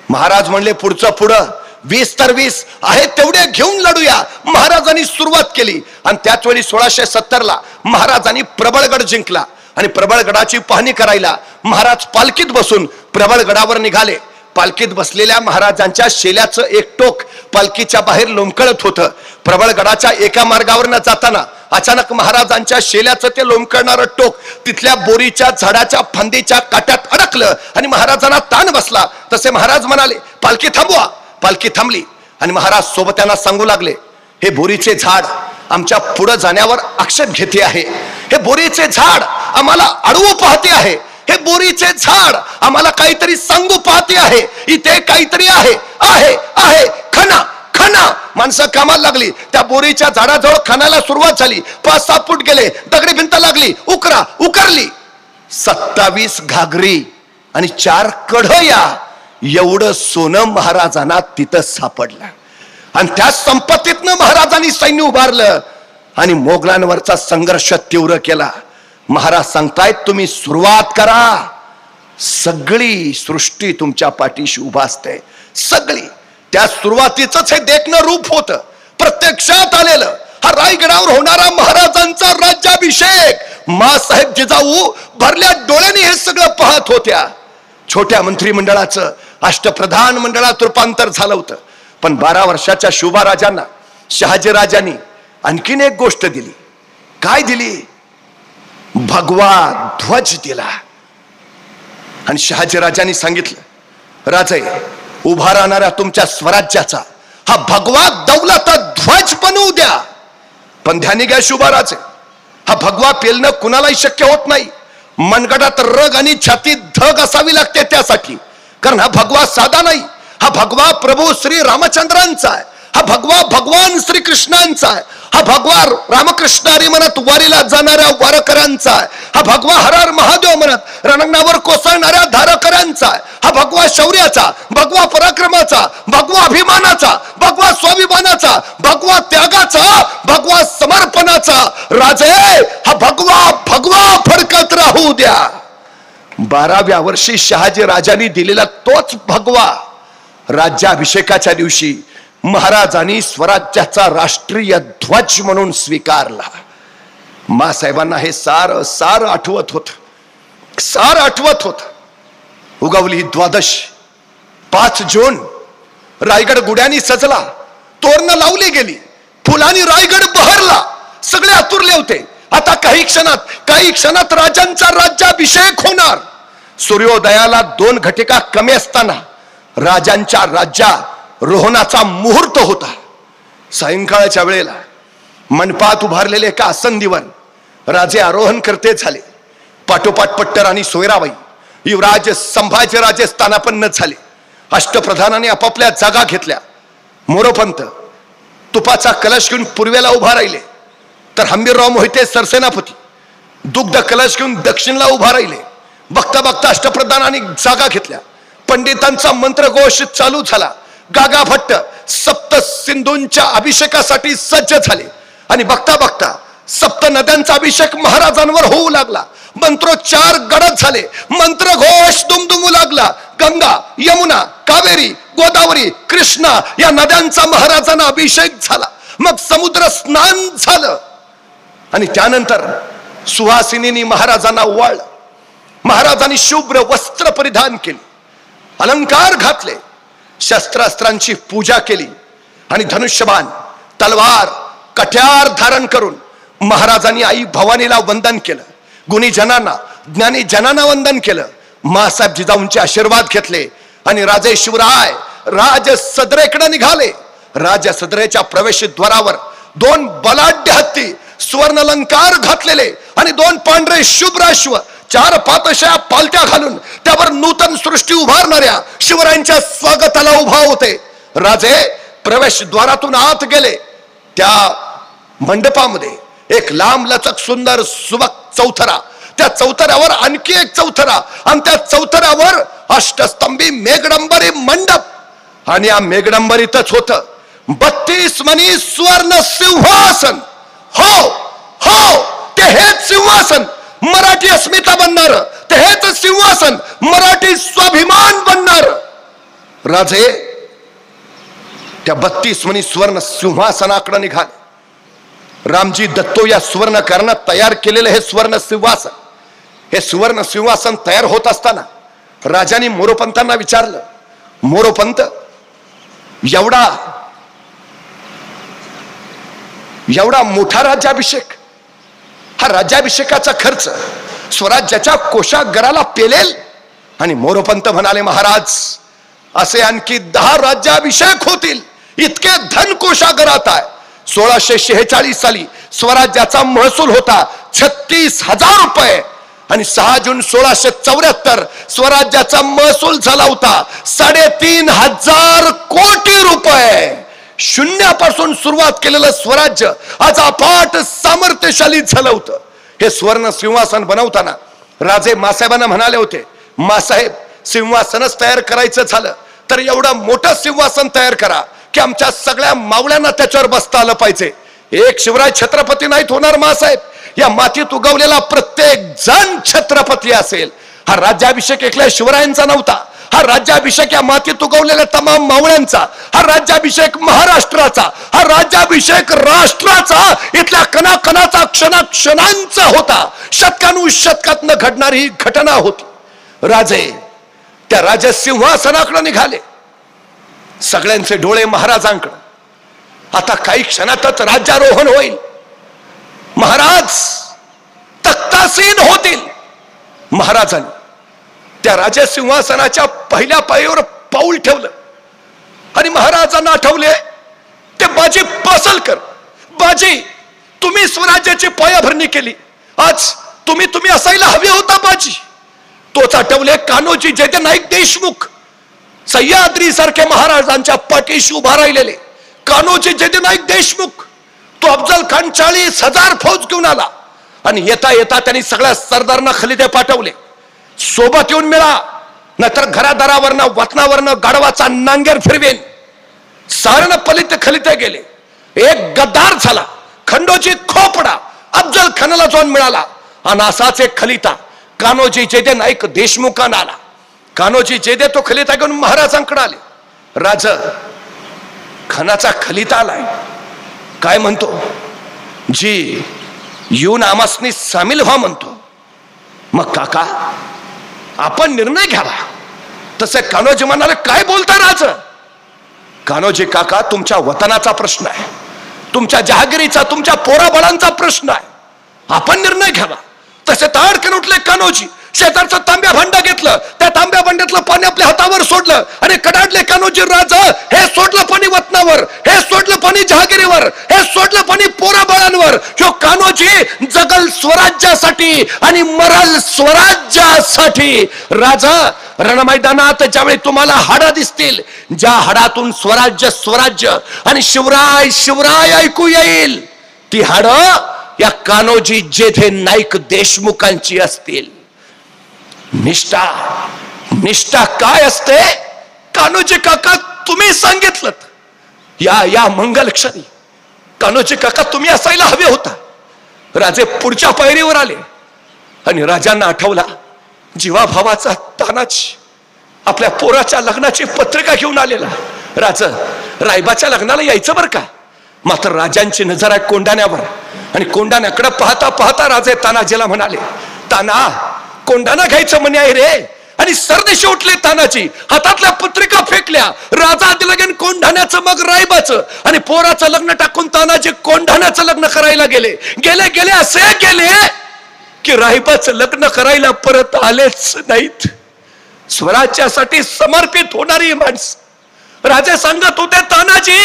महाराज म्हणले, पुढचं पुढं, 20 तर 20 आहेत तेवढे घेऊन लढूया. महाराजांनी सुरुवात केली. आणि त्याच वेळी 1670 ला महाराजांनी प्रबळगड जिंकला. आणि प्रबळगडाची पाहणी करायला महाराज पालखीत बसून प्रबळगडावर निघाले. पालखीत बसलेल्या महाराजांच्या शेल्याचं एक टोक पालखीच्या बाहेर लोंबकळत होतं. प्रबळगडाच्या एका मार्गावरनं जाताना अचानक महाराजांच्या शेल्याचं ते लोंबकळणारं टोक तिथल्या बोरीच्या झाडाच्या फांदीच्या काट्यात अडकलं आणि महाराजांना ताण बसला. तसे महाराज म्हणाले, पालखी थांबवा. पालखी थांबली आणि महाराज सोबत्यांना सांगू लागले, हे बोरीचे झाड आमच्या पुढे जाण्यावर आक्षेप घेते आहे. हे बोरीचे झाड आम्हाला अडवू पाहते आहे. हे बोरीचे झाड आम्हाला काहीतरी सांगू पाहते आहे. इथे काहीतरी आहे, आहे, आहे. खना, खना. माणसं कामाला लागली. त्या बोरीच्या झाडाजवळ खणायला सुरुवात झाली. 5-6 फूट गेले, दगडी भिंत लागली, उकरा, उकरली. 27 घागरी आणि 4 कढया एवढं सोनं महाराजांना तिथं सापडलं. आणि त्या संपत्तीतनं महाराजांनी सैन्य उभारलं आणि मोगलांवरचा संघर्ष तीव्र केला. महाराज सांगतायत, तुम्ही सुरुवात करा, सगळी सृष्टी तुमच्या पाठीशी उभा असते. सगळी. त्या सुरुवातीच हे देखणं रूप होतं, प्रत्यक्षात आलेलं. हा रायगडावर होणारा महाराजांचा राज्याभिषेक. मासाहेब जिजाऊ भरल्या डोळ्यांनी हे सगळं पाहत होत्या. छोट्या मंत्रिमंडळाचं अष्टप्रधान मंडळात रूपांतर झालं होतं. पण 12 वर्षाच्या शुभाराजांना शहाजीराजांनी आणखीन एक गोष्ट दिली. काय दिली? भगवा ध्वज दिला. आणि शहाजीराजांनी सांगितलं, राजे, उभा राहणाऱ्या तुमच्या स्वराज्याचा हा भगवा दौलत ध्वज बनवू द्या. पण ध्यानी घ्या शुभाराजे, हा भगवा पेलणं कुणालाही शक्य होत नाही. मनगटात रग आणि छातीत धग असावी लागते त्यासाठी. कारण हा भगवा साधा नाही. हा भगवा प्रभू श्री रामचंद्रांचा आहे. हा भगवा भगवान श्री कृष्णांचा आहे. हा भगवा रामकृष्ण हरी म्हणत वारीला जाणाऱ्या वारकऱ्यांचा आहे, हा भगवा हर हर महादेव म्हणत रणांगणावर कोसळणाऱ्या धारकऱ्यांचा आहे, हा भगवा शौर्याचा, भगवा पराक्रमाचा, भगवा अभिमानाचा, भगवा स्वाभिमानाचा, भगवा त्यागाचा, भगवा समर्पणाचा राजे, हा भगवा भगवा फडकत राहू द्या. 12व्या वर्षी शहाजी राजांनी दिलेला तोच भगवा राज्याभिषेकाच्या दिवशी महाराजांनी स्वराज्याचा राष्ट्रीय ध्वज म्हणून स्वीकारला. मासाहेबांना हे सार सार आठवत होत, सार आठवत होत. उगवली द्वादश, 5 जून रायगड गुड्यानी सजला, तोरणं लावली गेली, फुलांनी रायगड बहरला. सगळे आतुरले होते. आता काही क्षणात राजांचा राज्याभिषेक होणार. सूर्योदयाला 2 घटिका कमी असताना राजांच्या राज्यारोहणाचा मुहूर्त होता. सायंकाळच्या वेळेला मंडपात उभारलेले एका आसंदीवर राजे आरोहण करते झाले. पाठोपाठ पट्टर आणि सोयराबाई, युवराज संभाजीराजे स्थानापन्न झाले. अष्टप्रधानाने आपापल्या जागा घेतल्या. मोरोपंत तुपाचा कलश घेऊन पूर्वेला उभा राहिले, तर हंबीरराव मोहिते सरसेनापती दुग्ध कलश घेऊन दक्षिणला उभा राहिले. बघता बघता अष्टप्रधानांनी जागा घेतल्या. पंडितांचा मंत्रघोष चालू झाला. गागा भट्ट सप्त सिंधूंच्या अभिषेकासाठी सज्ज झाले आणि बघता बघता सप्त नद्यांचा अभिषेक महाराजांवर होऊ लागला. मंत्रोच्चार गडद झाले, मंत्रघोष दुमदुमू लागला. गंगा, यमुना, कावेरी, गोदावरी, कृष्णा या नद्यांचा महाराजांना अभिषेक झाला. मग समुद्र स्नान झालं आणि त्यानंतर सुहासिनींनी महाराजांना ओवाळलं. महाराजांनी शुभ्र वस्त्र परिधान केली, अलंकार घातले, शस्त्रास्त्रांची पूजा केली आणि धनुष्यबाण, तलवार, कट्यार धारण करून महाराजांनी आई भवानीला वंदन केलं. गुणीजनांना, ज्ञानी जनांना वंदन केलं. मासाहेब जिजाऊंचे आशीर्वाद घेतले आणि राजे शिवराय राज सदरेकडे निघाले. राज सदरेच्या प्रवेशद्वारावर 2 बलाढ्य हत्ती, सुवर्ण अलंकार घातलेले आणि 2 पांढरे शुभ्र अश्व, 4 पातशा पालट्या घालून त्यावर नूतन सृष्टी उभारणाऱ्या शिवरायांच्या स्वागताला उभा होते. राजे प्रवेशद्वारातून आत गेले. त्या मंडपामध्ये एक लांब लचक सुंदर सुबक चौथरा, त्या चौथऱ्यावर आणखी एक चौथरा आणि त्या चौथऱ्यावर अष्टस्तंभी मेघडंबरी मंडप आणि या मेघडंबरीतच होत 32 मणी सुवर्ण सिंहासन. हो हो, ते हेच सिंहासन मराठी अस्मिता बनणार, ते हेच सिंहासन मराठी स्वाभिमान बनणार. राजे त्या 32 मणी सुवर्ण सिंहासनाकडे निघाले. रामजी दत्तो या सुवर्ण करणात तयार केलेलं हे सुवर्ण सिंहासन, हे सुवर्ण सिंहासन तयार होत असताना राजांनी मोरोपंतांना विचारलं, मोरोपंत, एवढा मोठा राज्याभिषेक, हा राज्याभिषेकाचा खर्च स्वराज्याच्या कोषागाराला पेलेल? आणि मोरोपंत म्हणाले, महाराज, असे आणखी 10 राज्याभिषेक होतील इतके धन कोषागारात आहे. 1646 साली स्वराज्याचा महसूल होता 36,000 रुपये आणि 6 जून 1674 स्वराज्याचा महसूल झाला होता 3,500 कोटी रुपये. शून्यापासून सुरुवात केलेलं स्वराज्य आज अफाट सामर्थ्यशाली झालं होतं. हे स्वर्ण सिंहासन बनवताना राजे मासाहेबांना म्हणाले होते, मासाहेब, सिंहासनच तयार करायचं झालं तर एवढं मोठं सिंहासन तयार करा की आमच्या सगळ्या मावळ्यांना त्याच्यावर बसता आलं पाहिजे. एक शिवराय छत्रपती नाहीत होणार मासाहेब, या मातीत उगवलेला प्रत्येक जण छत्रपती असेल. हा राज्याभिषेक एकल्या शिवरायांचा नव्हता, हा राज्याभिषेक या मातीत उगवलेल्या तमाम मावळ्यांचा, हा राज्याभिषेक महाराष्ट्राचा, हा राज्याभिषेक राष्ट्राचा, इथल्या कणाकणाचा, क्षणाक्षणांचा होता. शतकानुशतकातनं घडणारी ही घटना होती. राजे त्या राजसिंहासनाकडे निघाले. सगळ्यांचे डोळे महाराजांकडे. आता काही क्षणातच राज्यारोहण होईल. महाराज तख्तासीन होतील. महाराजांनी त्या राजसिंहासनाच्या पहिल्या पायरीवर पाऊल ठेवलं आणि महाराजांना आठवले ते बाजी पासलकर. बाजी, तुम्ही स्वराज्याची पायाभरणी केली, आज तुम्ही असायला हवे होता बाजी. तोच आठवले कान्होजी जयते नाईक देशमुख, सह्याद्री सारखे महाराजांच्या पाठीशी उभा राहिलेले कान्होजी जयते नाईक देशमुख. तो अफजल खान 40,000 फौज घेऊन आला आणि येता येता त्यांनी सगळ्या सरदारांना खलिदे पाठवले, सोबत येऊन मिळा, नाहीतर घरादारावरनं वतनावरनं गाढवाचा नांगेर फिरवेन. सारण पलित खलिते गेले. एक गद्दार झाला, खंडोजी खोपडा अफजल खानाला जाऊन मिळाला. आणि असाच एक खलिता कान्होजी जेदे नाईक देशमुखांना आला. कान्होजी जेदे तो खलिता घेऊन महाराजांकडे आले. राज खानाचा खलिता आलाय, काय म्हणतो? जी येऊन आमासनी सामील व्हा म्हणतो. मग काका आपण निर्णय घ्यावा. तसे कान्होजी म्हणाले, काय बोलता राज? कान्होजी काका, तुमच्या वतनाचा प्रश्न आहे, तुमच्या जहागिरीचा, तुमच्या पोराबाळांचा प्रश्न आहे, आपण निर्णय घ्यावा. तसे ताडकन उठले कान्होजी. शेजारचं तांब्या भांड घेतलं, त्या तांब्या भांड्यातलं पाणी आपल्या हातावर सोडलं आणि कडाडले कान्होजी. राज हे सोडलं पाणी वतनावर, हे सोडलं पाणी जहागिरीवर, हे सोडलं पाणी पोराबाळांवर. ह्यो कान्होजी जगल स्वराज्यासाठी आणि मरल स्वराज्यासाठी. राजा रणमैदानात ज्यावेळी तुम्हाला हाडं दिसतील, ज्या हाडातून स्वराज्य स्वराज्य आणि शिवराय शिवराय ऐकू येईल, ती हाडं या कान्होजी जेधे नाईक देशमुखांची असतील. निष्ठा निष्ठा काय असते? कान्होजी काका तुम्ही सांगितलं. या मंगल क्षणी कान्होजी काका तुम्ही असायला हवे होता. राजे पुढच्या पायरीवर आले आणि राजांना आठवला, जीवाभावाचा तानाजी आपल्या पोराच्या लग्नाची पत्रिका घेऊन आलेला. राज रायबाच्या लग्नाला यायचं बरं का. मात्र राजांची नजर आहे कोंढाण्यावर आणि कोंढाण्याकडे पाहता पाहता राजे तानाजीला म्हणाले, ताना कोंढाणा घ्यायचं म्हणे आहे रे. आणि सरदेशी उठले तानाजी, हातातल्या पत्रिका फेकल्या. राजा आधी लगेन कोंढाण्याचं, मग रायबाचं, आणि पोराचं लग्न टाकून तानाजी कोंढाण्याचं लग्न करायला गेले. गेले गेले असे गेले की रायबाचं लग्न करायला परत आलेच नाहीत. स्वराज्यासाठी समर्पित होणारी माणसं. राजे सांगत होते, तानाजी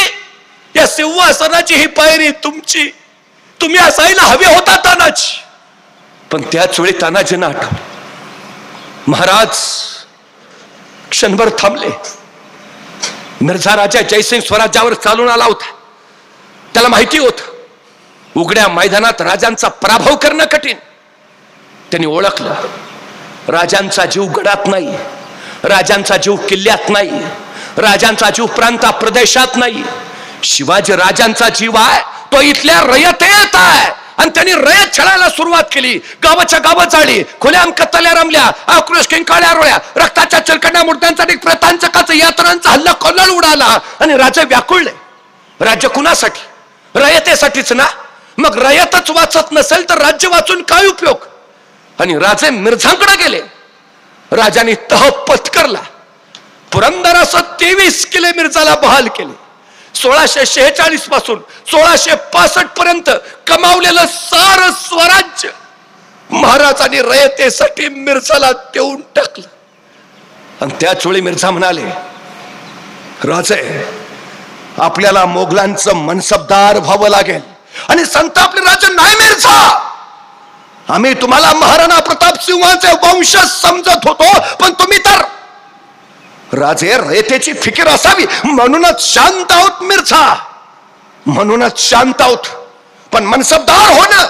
या सिंहासनाची ही पायरी तुमची, तुम्ही असायला हवे होता तानाजी. पण त्याच वेळी तानाजींना आठवलं, महाराज क्षणभर थांबले. मिर्झा राजा जयसिंग स्वराज्यावर चालून आला होता. त्याला माहिती होत उघड्या मैदानात राजांचा पराभव करणं कठीण. त्यांनी ओळखलं, राजांचा जीव गडात नाही, राजांचा जीव किल्ल्यात नाही, राजांचा जीव प्रांता प्रदेशात नाही. शिवाजी राजांचा जीव आहे तो इथल्या रयतेत आहे. आणि त्यांनी रयत छळायला सुरुवात केली. गावाच्या गावं जाळली, खुल्याम कत्तल्या रमल्या, आक्रोश किंकाळ्या रोळ्या, रक्ताच्या चिलकण्या मूर्त्यांसाठी प्रतांचकाचा यात्रांचा हल्ला कोल्हळ उडाला. आणि राजे व्याकुळले. राज्य कुणासाठी? रयतेसाठीच ना. मग रयतच वाचत नसेल तर राज्य वाचून काय उपयोग? आणि राजे मिर्झांकडे गेले. राजांनी तह पत्करला. पुरंदरासह 23 किल्ले मिर्झाला बहाल केले. 1646 पासून 1665 पर्यंत कमावलेलं सारं स्वराज्य महाराजांनी रयतेसाठी मिर्झाला देऊन टाकलं. आणि त्याच वेळी मिर्झा म्हणाले, राजे आपल्याला मोगलांचं मनसबदार व्हावं लागेल. आणि संतापले राजे, नाही मिर्झा, आम्ही तुम्हाला महाराणा प्रताप सिंहाचे वंशज समजत होतो, पण तुम्ही तर राजे रयतेची फिकीर असावी म्हणूनच शांत आहोत मिर्झा, म्हणूनच शांत आहोत. पण मनसबदार होणं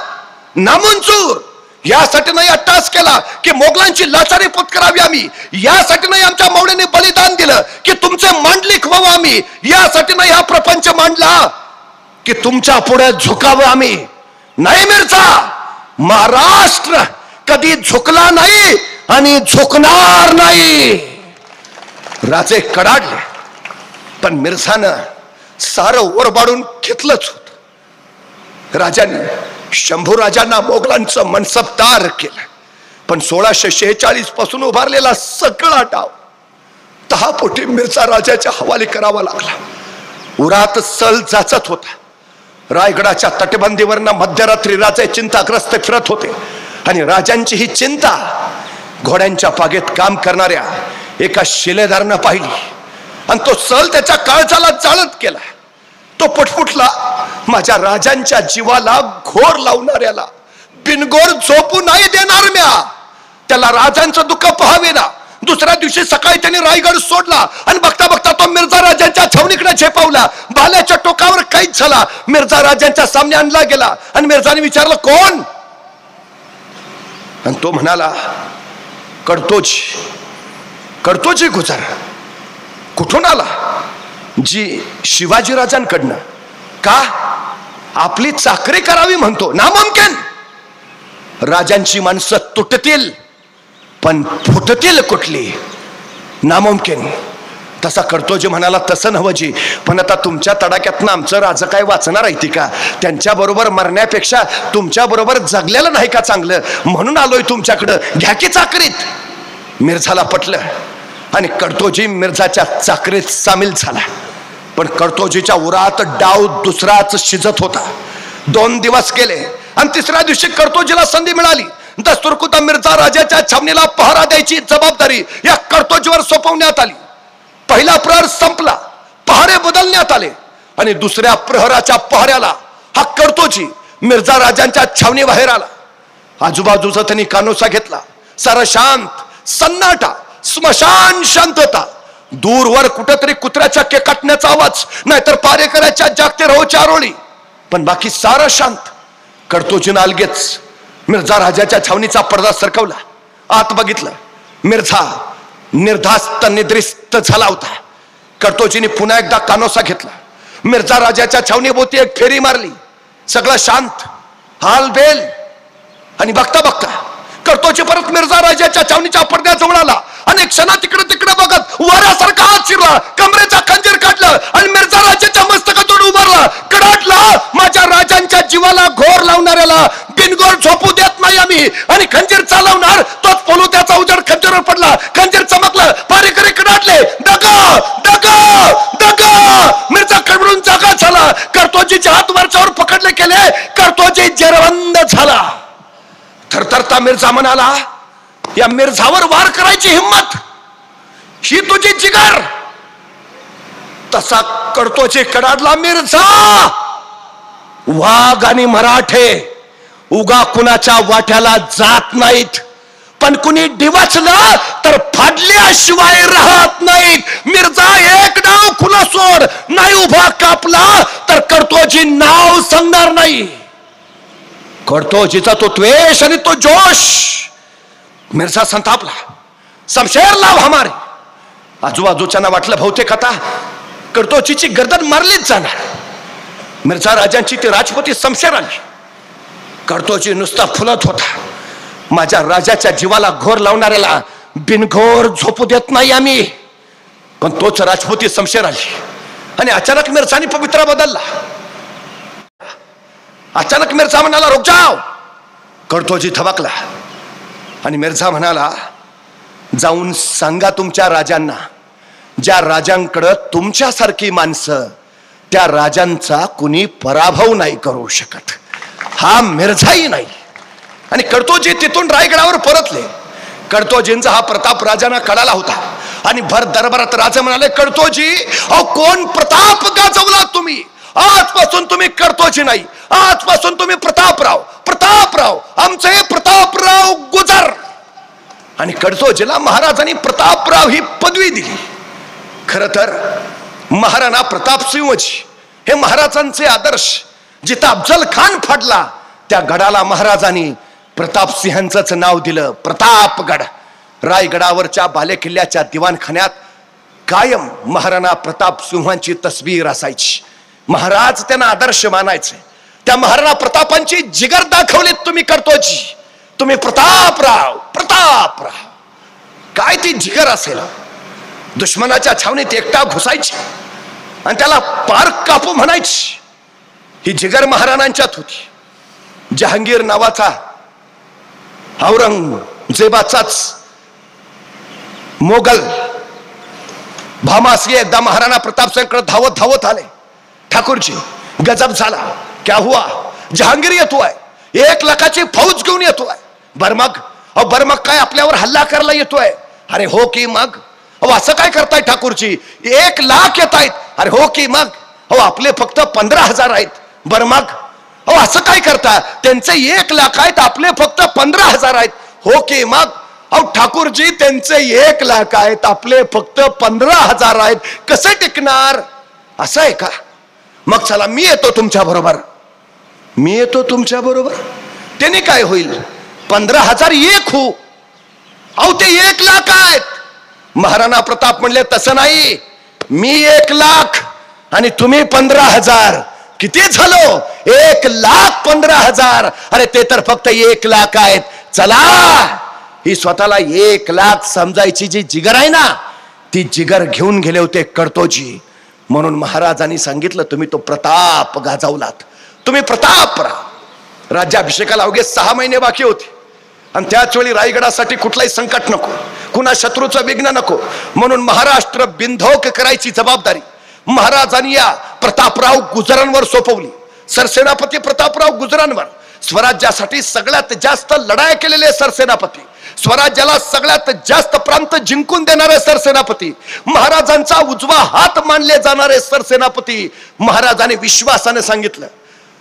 नामंजूर. यासाठी नाही अट्टास केला की मोगलांची लाचारी पत्करावी आम्ही, यासाठी नाही आमच्या मावळ्यांनी बलिदान दिलं की तुमचे मांडलिक व्हावं आम्ही, यासाठी नाही हा प्रपंच मांडला की तुमच्या पुढे झुकावं आम्ही. नाही मिर्झा, महाराष्ट्र कधी झुकला नाही आणि झुकणार नाही. राजे कडाडले, पण मिर्झानं सारं ओरबाडून घेतलंच होत. राजाने शंभू राजांना मोगलांचं मनसबदार केलं. पण 1646 पासून उभारलेला सगळा डाव तहापोटी मिर्झा राजाच्या हवाली करावा लागला. उरात सल जाचत होता. रायगडाच्या तटबंदीवरनं मध्यरात्री राजे चिंताग्रस्त फिरत होते. आणि राजांची ही चिंता घोड्यांच्या पागेत काम करणाऱ्या एका शिलेदारानं पाहिली. आणि तो सल त्याच्या काळजाला जाळत गेला. तो पुटपुटला, माझ्या राजांच्या जीवाला घोर लावणाऱ्याला बिनगोर झोपू नाही देणार म्या. त्याला राजांचं दुःख पाहावे ना, दुसऱ्या दिवशी सकाळी त्यांनी रायगड सोडला आणि बघता बघता तो मिर्झा राजांच्या छावणीकडे झेपावला. भाल्याच्या टोकावर काहीच झाला. मिर्झा राजांच्या सामने आणला गेला आणि मिर्झाने विचारलं कोण, आणि तो म्हणाला कडतोजी गुजर. कुठून आला? जी शिवाजी राजांकडनं. का? आपली चाकरी करावी म्हणतो. नामुमकिन. राजांची माणसं तुटतील पण फुटतील कुठली? नामुमकिन. तसा कडतोजी म्हणाला तसं नव्ह जी, पण आता तुमच्या तडाक्यातनं आमचं राजा काय वाचणार आहे ती का? त्यांच्या बरोबर मरण्यापेक्षा तुमच्या बरोबर जगलेलं नाही का चांगलं, म्हणून आलोय तुमच्याकडं, घ्या की चाकरीत. मिर्झाला पटलं आणि कडतोजी मिर्झाच्या चाकरीत सामील झाला. पण कडतोजीच्या उरात डाव दुसराच शिजत होता. 2 दिवस गेले आणि तिसऱ्या दिवशी कडतोजीला संधी मिळाली. दस्तुरकुता मिर्झा राजाच्या छावणीला पहारा द्यायची जबाबदारी या कडतोजीवर सोपवण्यात आली. पहिला प्रहर संपला, पहारे बदलण्यात आले आणि दुसऱ्या प्रहराच्या पहाऱ्याला हा कडतोजी मिर्झा राजांच्या छावणी बाहेर आला. आजूबाजूचा त्यांनी कानोसा घेतला. सारा शांत, सन्नाटा, स्मशान शांतता. दूरवर कुठेतरी कुत्र्याच्या केकाटण्याचा आवाज, नाहीतर पारेकऱ्याच्या जागते राहोच्या आरोळी, पण बाकी सारं शांत. कडतोजीनं अलगेच मिर्झा राजाच्या छावणीचा पडदा सरकवला. आत बघितलं. मिर्झा निर्धास्त निद्रिस्त झाला होता. कडतोजीने पुन्हा एकदा कानोसा घेतला. मिर्झा राजाच्या छावणीभोवती एक फेरी मारली. सगळं शांत, हालबेल. आणि बघता बघता कडतोजी परत मिर्झा राजाच्या छावणीच्या पडद्याजवळ आला. अनेक क्षणा तिकडे तिकडे बघत वाऱ्यासारखा हात शिरला, कमरेचा खंजीर काढलं आणि मिर्झा राजाच्या मस्तकातून उभारला. कडाटला, माझ्या राजांच्या जीवाला घोर लावणाऱ्याला बिनगोर झोपू देत नाही आम्ही, आणि खंजीर चालवणार तोच पोलू. त्याचा उजेड खंजीरवर पडला. खंजीर चमकलं. पारेकरी कडाटले. दगा दगा दगा. मिर्झा कडबडून जागा झाला. कडतोजीचे हात वरच्यावर पकडले गेले. कडतोजी जेरबंद झाला. थरथरता मिर्झा म्हणाला, या मिर्झावर वार करायची हिम्मत, ही तुझी जिगर. तसा कडतोजी कडाडला. मिर्झा, वाघ आणि मराठे उगा कुणाच्या वाट्याला जात नाहीत, पण कुणी डिवचलं तर फाडल्याशिवाय राहत नाहीत. मिर्झा, एक डाव खुला सोड, नाही उभा कापला तर कडतोजी नाव सांगणार नाही. कडतोजीचा तो द्वेष आणि तो जोश. मिर्झा संतापला. शमशेर लाव हमारे. आजूबाजूच्यांना वाटलं बहुतेक आता कडतोजीची गर्दन मारलीच जाणार. मिर्झा राजांची ती राजपुती शमशेर आली. कडतोजी नुसता फुलत होता. माझ्या राजाच्या जीवाला घोर लावणाऱ्याला बिनघोर झोपू देत नाही आम्ही. पण तोच राजपुती शमशेर आली आणि अचानक मिर्झाने पवित्रा बदलला. अचानक मिर्झा म्हणाला, रुक जाओ. कडतोजी थबकला आणि मिर्झा म्हणाला, जाऊन सांगा तुमच्या राजांना, ज्या राजांकडं तुमच्यासारखी माणसं, त्या राजांचा कुणी पराभव नाही करू शकत. हा मिर्झाही नाही. आणि कडतोजी तिथून रायगडावर परतले. कडतोजींचा हा प्रताप राजांना कळाला होता आणि भर दरबारात राजा म्हणाले, कडतोजी, अहो कोण प्रताप गाजवला तुम्ही? आजपासून तुम्ही कडतोजी नाही, आजपासून तुम्ही प्रतापराव. प्रतापराव, आमचे प्रतापराव गुजर. आणि कडतोजीला महाराजांनी प्रतापराव ही पदवी दिली. खर तर महाराणा प्रताप सिंहजी हे महाराजांचे आदर्श. जिथं अफजल खान फाडला त्या गडाला महाराजांनी प्रताप सिंहांचंच नाव दिलं, प्रतापगड. रायगडावरच्या बालेकिल्ल्याच्या दिवाणखान्यात कायम महाराणा प्रताप सिंहांची तस्वीर असायची. महाराज त्यांना आदर्श मानायचे. त्या महाराणा प्रतापांची जिगर दाखवलीत तुम्ही कडतोजी. तुम्ही प्रतापराव, प्रतापराव. काय ती जिगर असेल. दुश्मनाच्या छावणीत एकटा घुसायची आणि त्याला पार कापू म्हणायची. ही जिगर महाराणांच्यात होती. जहांगीर नावाचा औरंगजेबाचाच मोगल भामासी एकदा महाराणा प्रताप सिंहकडे धावत धावत आले. ठाकूरजी, गजब झाला. क्या हुआ? जहांगीर येतोय, 1 लाखाची फौज घेऊन येतोय. बरमग, अहो बरमग काय आपल्यावर हल्ला करायला येतोय? अरे हो की मग. अहो असं काय करताय ठाकूरजी? 1 लाख येत आहेत. अरे हो की मग. अहो आपले फक्त 15,000 आहेत. बरमग, अहो असं काय करता? त्यांचे 1 लाख आहेत, आपले फक्त 15,000 आहेत. हो की मग. अहो ठाकूरजी, त्यांचे 1 लाख आहेत, आपले फक्त 15,000 आहेत, कसे टिकणार? असं आहे का? मग चला मी येतो तुमच्या बरोबर. मी येतो तुमच्या बरोबर. त्याने काय होईल? 15,000 1 हो. अहो ते 1 लाख आहेत. महाराणा प्रताप म्हणले तसं नाही, मी 1 लाख आणि तुम्ही 15,000. किती झालो? 1,15,000. अरे ते तर फक्त 1 लाख आहेत. चला, ही स्वतःला 1 लाख समजायची जी जिगर आहे ना, ती जिगर घेऊन गेले होते कडतोजी. म्हणून महाराजांनी सांगितलं, तुम्ही तो प्रताप गाजवलात, तुम्ही प्रताप राहा. राज्याभिषेकाला अवघे 6 महिने बाकी होते आणि त्याच वेळी रायगडासाठी कुठलाही संकट नको, कुणा शत्रूचं विघ्न नको. म्हणून महाराष्ट्र बिनधोक करायची जबाबदारी महाराजांनी या प्रतापराव गुजरांवर सोपवली. सरसेनापती प्रतापराव गुजरांवर. स्वराज्यासाठी सगळ्यात जास्त लढाई केलेले सरसेनापती, स्वराज्याला सगळ्यात जास्त प्रांत जिंकून देणारे सरसेनापती, महाराजांचा उजवा हात मानले जाणारे सरसेनापती. महाराजांनी विश्वासाने सांगितलं,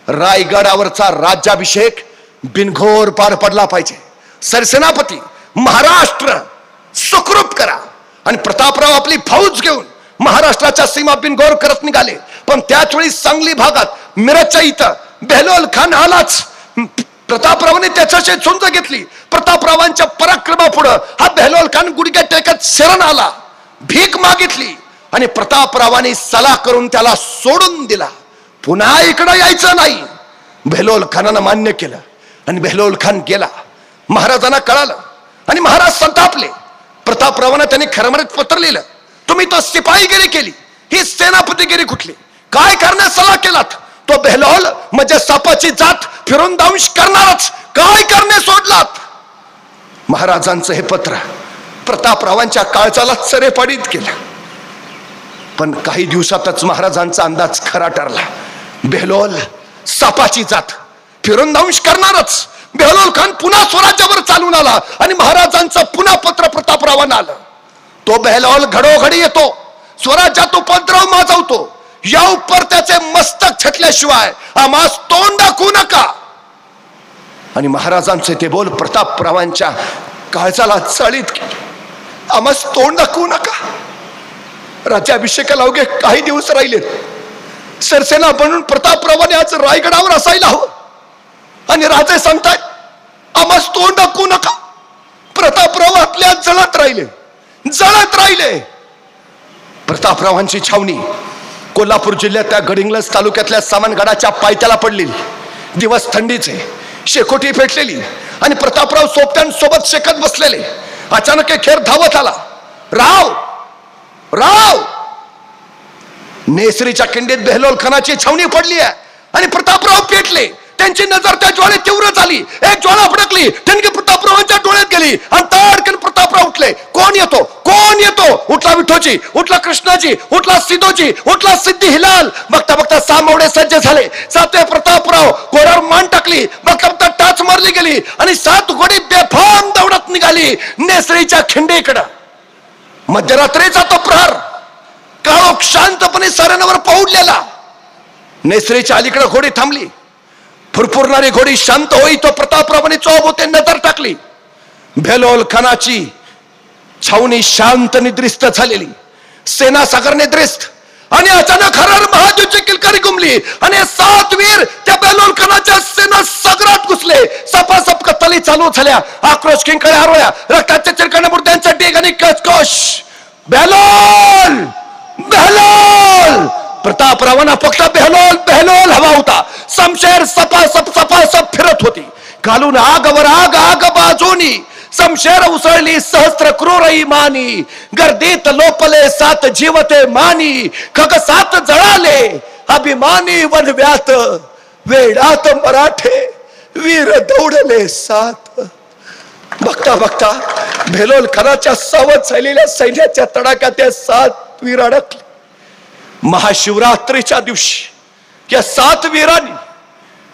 रायगडावरचा राज्याभिषेक बिनघोर पार पडला पाहिजे. सरसेनापती, महाराष्ट्र सुखरूप करा. आणि प्रतापराव आपली फौज घेऊन महाराष्ट्राच्या सीमा बिनघोर करत निघाले. पण त्याच वेळी सांगली भागात मिरजच्या इथं बेहलोल खान आलाच. प्रतापरावांनी त्याच्याशी झुंज घेतली. प्रतापरावांच्या पराक्रमापुढं हा बेहलोल खान गुडघे टेकत शरण आला, भीक मागितली आणि प्रतापरावांनी सलाह करून त्याला सोडून दिला. पुन्हा इकडे यायचं नाही. बेहलोल खानानं मान्य केलं आणि बेहलोल खान गेला. महाराजांना कळालं आणि महाराज संतापले. प्रतापरावांना त्यांनी खरमरीत पत्र लिहिलं, तुम्ही तो सिपाहीगिरी केली, ही सेनापतीगिरी कुठली? काय करण्यास सल्ला केलात? तो बेहलोल म्हणजे सापाची जात फिरून दंश करणारच, काय करणे सोडलात? महाराजांचं हे पत्र प्रतापरावांच्या काळजाला चरेपाडीत केलं. पण काही दिवसातच महाराजांचा अंदाज खरा ठरला. बेहलोल सापाची जात फिरून दंश करणारच. बेहलोल खान पुन्हा स्वराज्यावर चालून आला आणि महाराजांचं पुन्हा पत्र प्रतापरावांना आलं. तो बेहलोल घडोघडी येतो, स्वराज्यात उपद्रव माजवतो, या उपर त्याचे मस्तक छटल्याशिवाय आम्हास तोंड दाखवू नका. आणि महाराजांचे ते बोल प्रतापरावांच्या काळजाला चाळीत केले. आम्हास तोंड दाखवू नका. राज्याभिषेकाला अवघे काही दिवस राहिले. सरसेना बनून प्रतापरावाने आज रायगडावर असायला हवं आणि राजे सांगतायत आम्हास तोंड दाखवू नका. प्रतापराव आपल्या जळत राहिले, जळत राहिले. प्रतापरावांची छावणी कोल्हापूर जिल्ह्यात त्या गडिंग्लज तालुक्यातल्या सामनगडाच्या पायथ्याला पडलेली. दिवस थंडीचे, शेकोटी पेटलेली आणि प्रतापराव सोबत्यांसोबत शेकत बसलेले. अचानक एक खेर धावत आला. राव राव, नेसरीच्या खिंडीत बेहलोल खानाची छावणी पडली आहे आणि प्रतापराव पेटले. त्यांची नजर त्या ज्वाळेत तीव्र झाली. एक ज्वाळा फडकली, ठणकी प्रतापरावांच्या डोळ्यात गेली आणि तडकन प्रतापराव उठले. कोण येतो, कोण येतो? उठला विठोजी, उठला कृष्णाजी, उठला सिद्धोजी, उठला सिद्धी हिलाल. बघता बघता 6 मावळे सज्ज झाले. 7वे प्रतापराव घोड्यावर मान टाकली. बघता बघता टाच मारली गेली आणि 7 घोडी बेफाम दौडत निघाली नेसरीच्या खिंडीकडे. मध्यरात्रीचा तो प्रहर, काळोख शांतपणे साऱ्यांवर पहुडलेला. नेसरीच्या अलीकडे घोडी थांबली. फुरफुरणारी घोडी शांत होई तो प्रतापरावांनी चौबोते नजर टाकली. बेहलोल खानाची छावणी शांत निद्रिस्त झालेली, सेना सागर निद्रिस्त. आणि अचानक हरहर महादेवची किलकारी घुमली आणि 7 वीर त्या बेहलोल खानाच्या सेना सागरात घुसले. सपासप कत्तली चालू झाल्या. आक्रोश किंकाळ्या हरवल्या. रक्ताच्या चिरकांना मुर्द्यांचा ढीग आणि कचकोश. बेहलोल बेहलोल. प्रतापरावांना फक्त बेहलोल बेहलोल हवा होता. शमशेर सपासप फिरत होती. घालून आगवर आग, आग बाजूनी शमशेर उसळली सहस्त्र क्रूर इमानी. गर्दीत लोपले 7 जीवते मानी. खग 7 जळाले अभिमानी वनव्यात. वेडात मराठे वीर दौडले 7. बघता बघता बेहलोल खानाच्या सावध झालेल्या सैन्याच्या तडाख्यात त्या 7 वीर अडकले. महाशिवरात्रीच्या दिवशी या 7 वीरांनी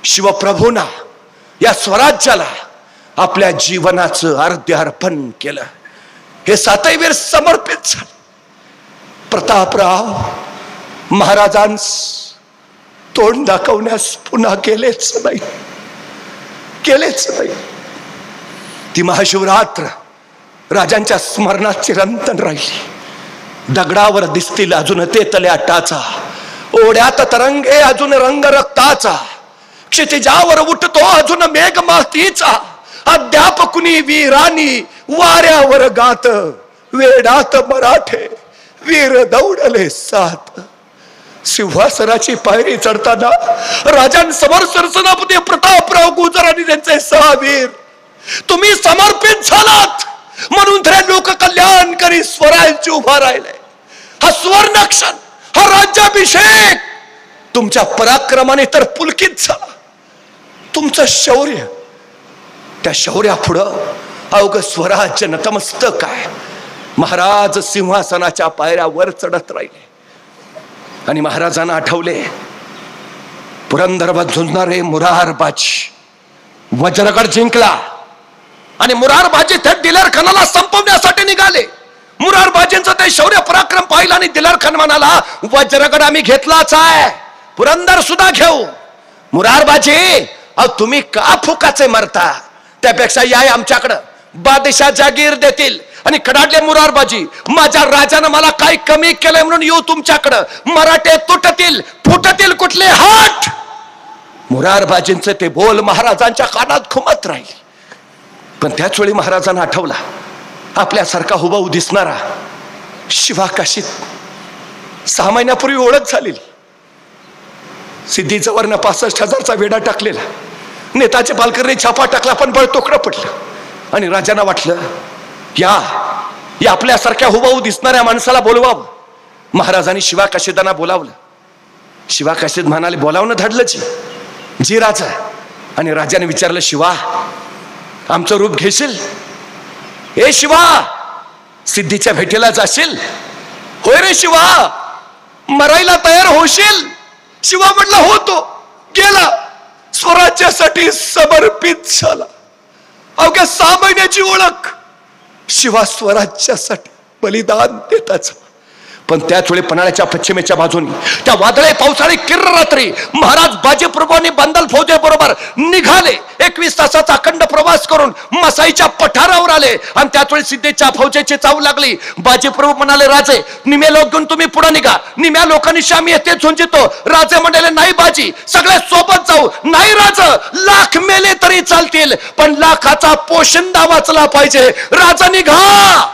शिवप्रभूंना, या स्वराज्याला आपल्या जीवनाचं अर्ध्य अर्पण केलं. हे 7 वीर समर्पित झाले. प्रतापराव महाराजांस तोंड दाखवण्यास पुन्हा गेलेच नाही, गेलेच नाही. ती महाशिवरात्र राजांच्या स्मरणात चिरंतन राहिली. दगडावर दिसतील अजून ते तल्या टाचा, ओढ्यात तरंगे अजून रंग रक्ताचा, क्षितिजावर उठतो अजून मेघ मातीचा, अद्याप कुणी वीरानी वाऱ्यावर गात, वेडात मराठे वीर दौडले सात. सिंहासनाची पायरी चढताना राजांसमोर सरसेनापती प्रतापराव गुजर आणि त्यांचे 6 वीर, तुम्ही समर्पित झालात म्हणून तर लोक कल्याणकारी स्वराज्य उभा राहिले. हा सुवर्ण क्षण, हा राज्याभिषेक तुमच्या पराक्रमाने तर पुलकित झाला. तुमचं शौर्य, त्या शौर्यापुढं अवघ स्वराज्य नतमस्तक आहे. महाराज सिंहासनाच्या पायऱ्यावर चढत राहिले आणि महाराजांना आठवले पुरंदरवर झुंजणारे मुरारबाजी. वज्रगड जिंकला आणि मुरारबाजी थेट दिलेर खानाला संपवण्यासाठी निघाले. मुरारबाजींचं ते शौर्य पराक्रम पाहिलं आणि दिलेर खान म्हणाला, वज्रगड आम्ही घेतलाच आहे, पुरंदर सुद्धा घेऊ. मुरारबाजी, अहो तुम्ही का फुकाचे मरता, त्यापेक्षा या आमच्याकडं, बादशाह जागीर देतील. आणि कडाडले मुरारबाजी, माझ्या राजानं मला काही कमी केलंय म्हणून येऊ तुमच्याकडं, मराठे तुटतील फुटतील कुठले हात. मुरारबाजींचे ते बोल महाराजांच्या कानात घुमत राहील. पण त्याच वेळी महाराजांना आठवला आपल्यासारखा हुबहू दिसणारा शिवा काशीत 6 महिन्यापूर्वी ओळख झालेली. सिद्धीजवळनं 65,000चा वेढा टाकलेला, नेताचे पालकरने छापा टाकला पण बळ तोकडं पडलं आणि राजांना वाटलं या आपल्यासारख्या हुबहू दिसणाऱ्या माणसाला बोलवावं. महाराजांनी शिवा काशीदांना बोलावलं. शिवा काशीद म्हणाले, बोलावणं धाडलंच जी राजा. आणि राजाने विचारलं, शिवा आमचं रूप घेशील? ए शिवा, सिद्धीच्या भेटीला जाशील? होय रे शिवा, मरायला तयार होशील? शिवा म्हटला होतो. गेला, स्वराज्यासाठी समर्पित झाला. अवघ्या 6 महिन्याची ओळख, शिवा स्वराज्यासाठी बलिदान देताच. पण त्याच वेळी पन्हाळ्याच्या पश्चिमेच्या बाजूनी त्या वादळे पावसाळी किर्र रात्री महाराज बाजीप्रभूंनी बंदल फौजेबरोबर निघाले. 21 तासाचा अखंड प्रवास करून मसाईच्या पठारावर आले आणि त्याच वेळी सिद्धीच्या फौजेची चावू लागली. बाजीप्रभू म्हणाले, राजे निम्या लोक घेऊन तुम्ही पुढे निघा, निम्या लोकांनी आम्ही येथे झुंजितो. राजे म्हणाले, नाही बाजी, सगळे सोबत जाऊ. नाही राज, लाख मेले तरी चालतील पण लाखाचा पोशिंदा वाचला पाहिजे. राजा निघा.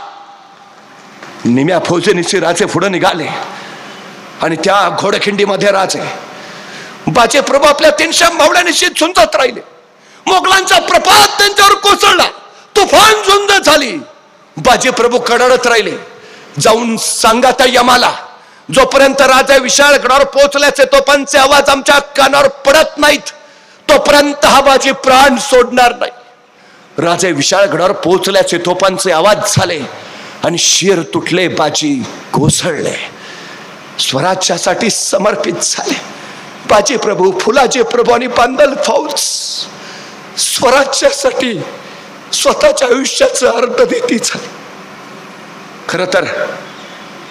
निम्या फौजेनिशी राजे पुढे निघाले आणि त्या घोडखिंडीमध्ये राजे बाजीप्रभू आपल्या 300 मावळ्यांनिशी झुंजत राहिले. मोगलांचा प्रपात त्यांच्यावर कोसळला, तुफान झुंज झाली. बाजीप्रभू कडळत राहिले. जाऊन सांगा त्या यमाला, जोपर्यंत राजा विशाळगडावर पोहोचल्याचे तोपर्यंतचे आवाज आमच्या कानावर पडत नाहीत तोपर्यंत हा बाजी प्राण सोडणार नाही. राजे विशाळगडावर पोहोचल्याचे तोपर्यंतचे आवाज झाले आणि शिर तुटले, बाजी कोसळले, स्वराज्यासाठी समर्पित झाले. बाजी प्रभू, फुलाजी प्रभू आणि बांदल फौज स्वराज्यासाठी स्वतःच्या आयुष्याचं अर्धदेती झाले. खर तर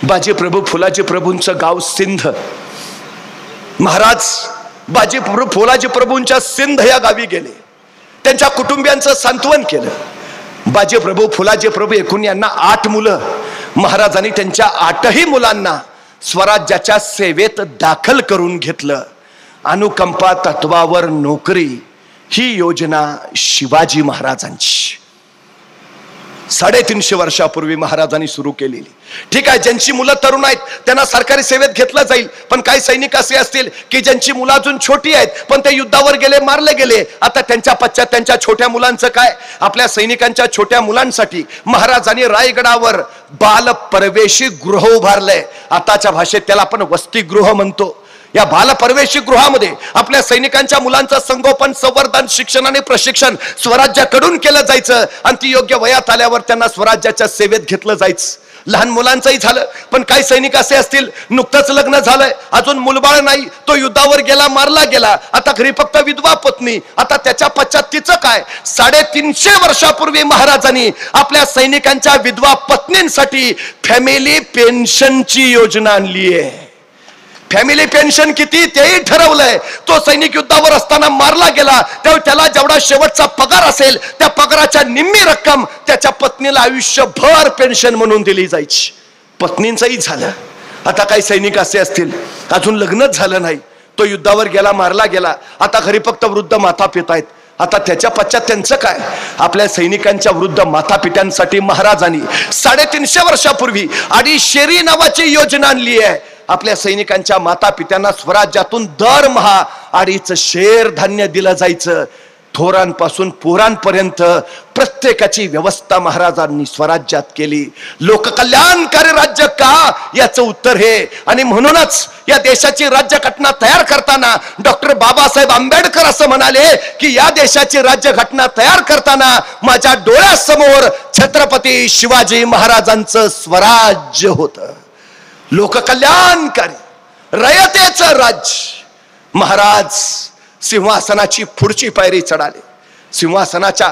बाजी प्रभू, फुलाजी प्रभूंचं गाव सिंध. महाराज बाजी प्रभू फुलाजी प्रभूंच्या सिंध या गावी गेले, त्यांच्या कुटुंबियांचं सांत्वन केलं. बाजी प्रभू, फुलाजी प्रभू एकूण यांना 8 मुलं. महाराजांनी त्यांच्या 8ही मुलांना स्वराज्याच्या सेवेत दाखल करून घेतलं. अनुकंपा तत्वावर नोकरी ही योजना शिवाजी महाराजांची 350 वर्षापूर्वी महाराजांनी सुरू केलेली. ठीक आहे, ज्यांची मुलं तरुण आहेत त्यांना सरकारी सेवेत घेतलं जाईल, पण काही सैनिक असे असतील की ज्यांची मुलं अजून छोटी आहेत पण ते युद्धावर गेले, मारले गेले. आता त्यांच्या पश्चात त्यांच्या छोट्या मुलांचं काय? आपल्या सैनिकांच्या छोट्या मुलांसाठी महाराजांनी रायगडावर बाल परवेशी गृह उभारलंय. आताच्या भाषेत त्याला आपण वसतिगृह म्हणतो. या बालपरवेशी गृहामध्ये आपल्या सैनिकांच्या मुलांचं संगोपन, संवर्धन, शिक्षण आणि प्रशिक्षण स्वराज्याकडून केलं जायचं आणि ती योग्य वयात आल्यावर त्यांना स्वराज्याच्या सेवेत घेतलं जायचं. लहान मुलांचंही झालं, पण काही सैनिक असे असतील नुकतंच लग्न झालंय, अजून मुलबाळ नाही, तो युद्धावर गेला, मारला गेला, आता घरी फक्त विधवा पत्नी. आता त्याच्या पश्चात तिचं काय? 350 वर्षापूर्वी महाराजांनी आपल्या सैनिकांच्या विधवा पत्नींसाठी फॅमिली पेन्शनची योजना आणली आहे. फॅमिली पेन्शन किती तेही ठरवलंय. तो सैनिक युद्धावर असताना मारला गेला तेव्हा त्याला जेवढा शेवटचा पगार असेल त्या पगाराच्या निम्मी रक्कम त्याच्या पत्नीला आयुष्यभर पेन्शन म्हणून दिली जायची. पत्नींचंही झालं. आता काही सैनिक असे असतील अजून लग्नच झालं नाही, तो युद्धावर गेला, मारला गेला, आता घरी फक्त वृद्ध माता पितायत. आता त्याच्या पश्चात त्यांचं काय? आपल्या सैनिकांच्या वृद्ध माता पित्यांसाठी महाराजांनी 350 वर्षापूर्वी शेरी नावाची योजना आणली आहे. आपल्या सैनिकांच्या माता पित्यांना स्वराज्यातून दरमहा 2.5 शेर धान्य दिलं जायचं. थोरांपासून पोरांपर्यंत प्रत्येकाची व्यवस्था महाराजांनी स्वराज्यात केली. लोककल्याणकारी राज्य का? याचं उत्तर हे. आणि म्हणूनच या देशाची राज्यघटना तयार करताना डॉक्टर बाबासाहेब आंबेडकर असं म्हणाले की या देशाची राज्यघटना तयार करताना माझ्या डोळ्यासमोर छत्रपती शिवाजी महाराजांचं स्वराज्य होतं. लोककल्याणकारी रयतेचं राज्य. महाराज सिंहासनाची पुढची पायरी चढाले. सिंहासनाच्या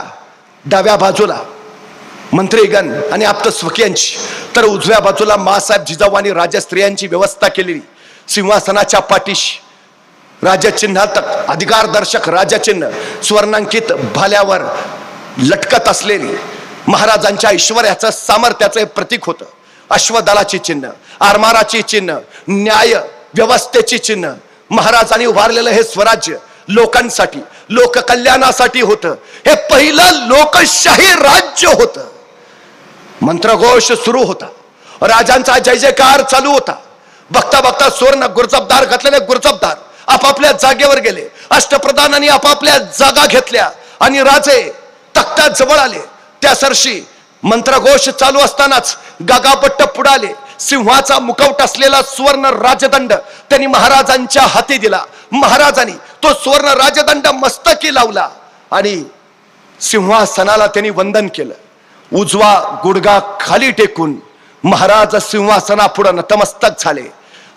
डाव्या बाजूला मंत्रीगण आणि आप्तस्वकीयांची, तर उजव्या बाजूला मासाहेब जिजाऊ आणि राजस्त्रियांची व्यवस्था केलेली. सिंहासनाच्या पाठीशी राजचिन्हातक अधिकारदर्शक राजचिन्ह स्वर्णांकित भाल्यावर लटकत असलेली महाराजांच्या ऐश्वर्याचं सामर्थ्याचं प्रतीक होतं. अश्वदलाची चिन्ह, आरमाराची चिन्ह, न्याय व्यवस्थेची चिन्ह. महाराजांनी उभारलेलं हे स्वराज्य लोकांसाठी, लोककल्याणासाठी होतं. हे पहिलं लोकशाही राज्य होतं. मंत्रघोष सुरू होता, राजांचा जय जयकार चालू होता. बघता बघता सुवर्ण गुरजबदार घातलेले गुरजबदार आपापल्या जागेवर गेले. अष्टप्रधानांनी आपापल्या जागा घेतल्या आणि राजे तख्ता जवळ आले. त्या सरशी मंत्रघोष चालू असतानाच गागापट्ट पुढाले. सिंहाचा मुखवट असलेला सुवर्ण राजदंड त्यांनी महाराजांच्या हाती दिला. महाराजांनी तो सुवर्ण राजदंड मस्तकी लावला आणि सिंहासनाला त्यांनी वंदन केलं. उजवा गुडघा खाली टेकून महाराज सिंहासनापुढे नतमस्तक झाले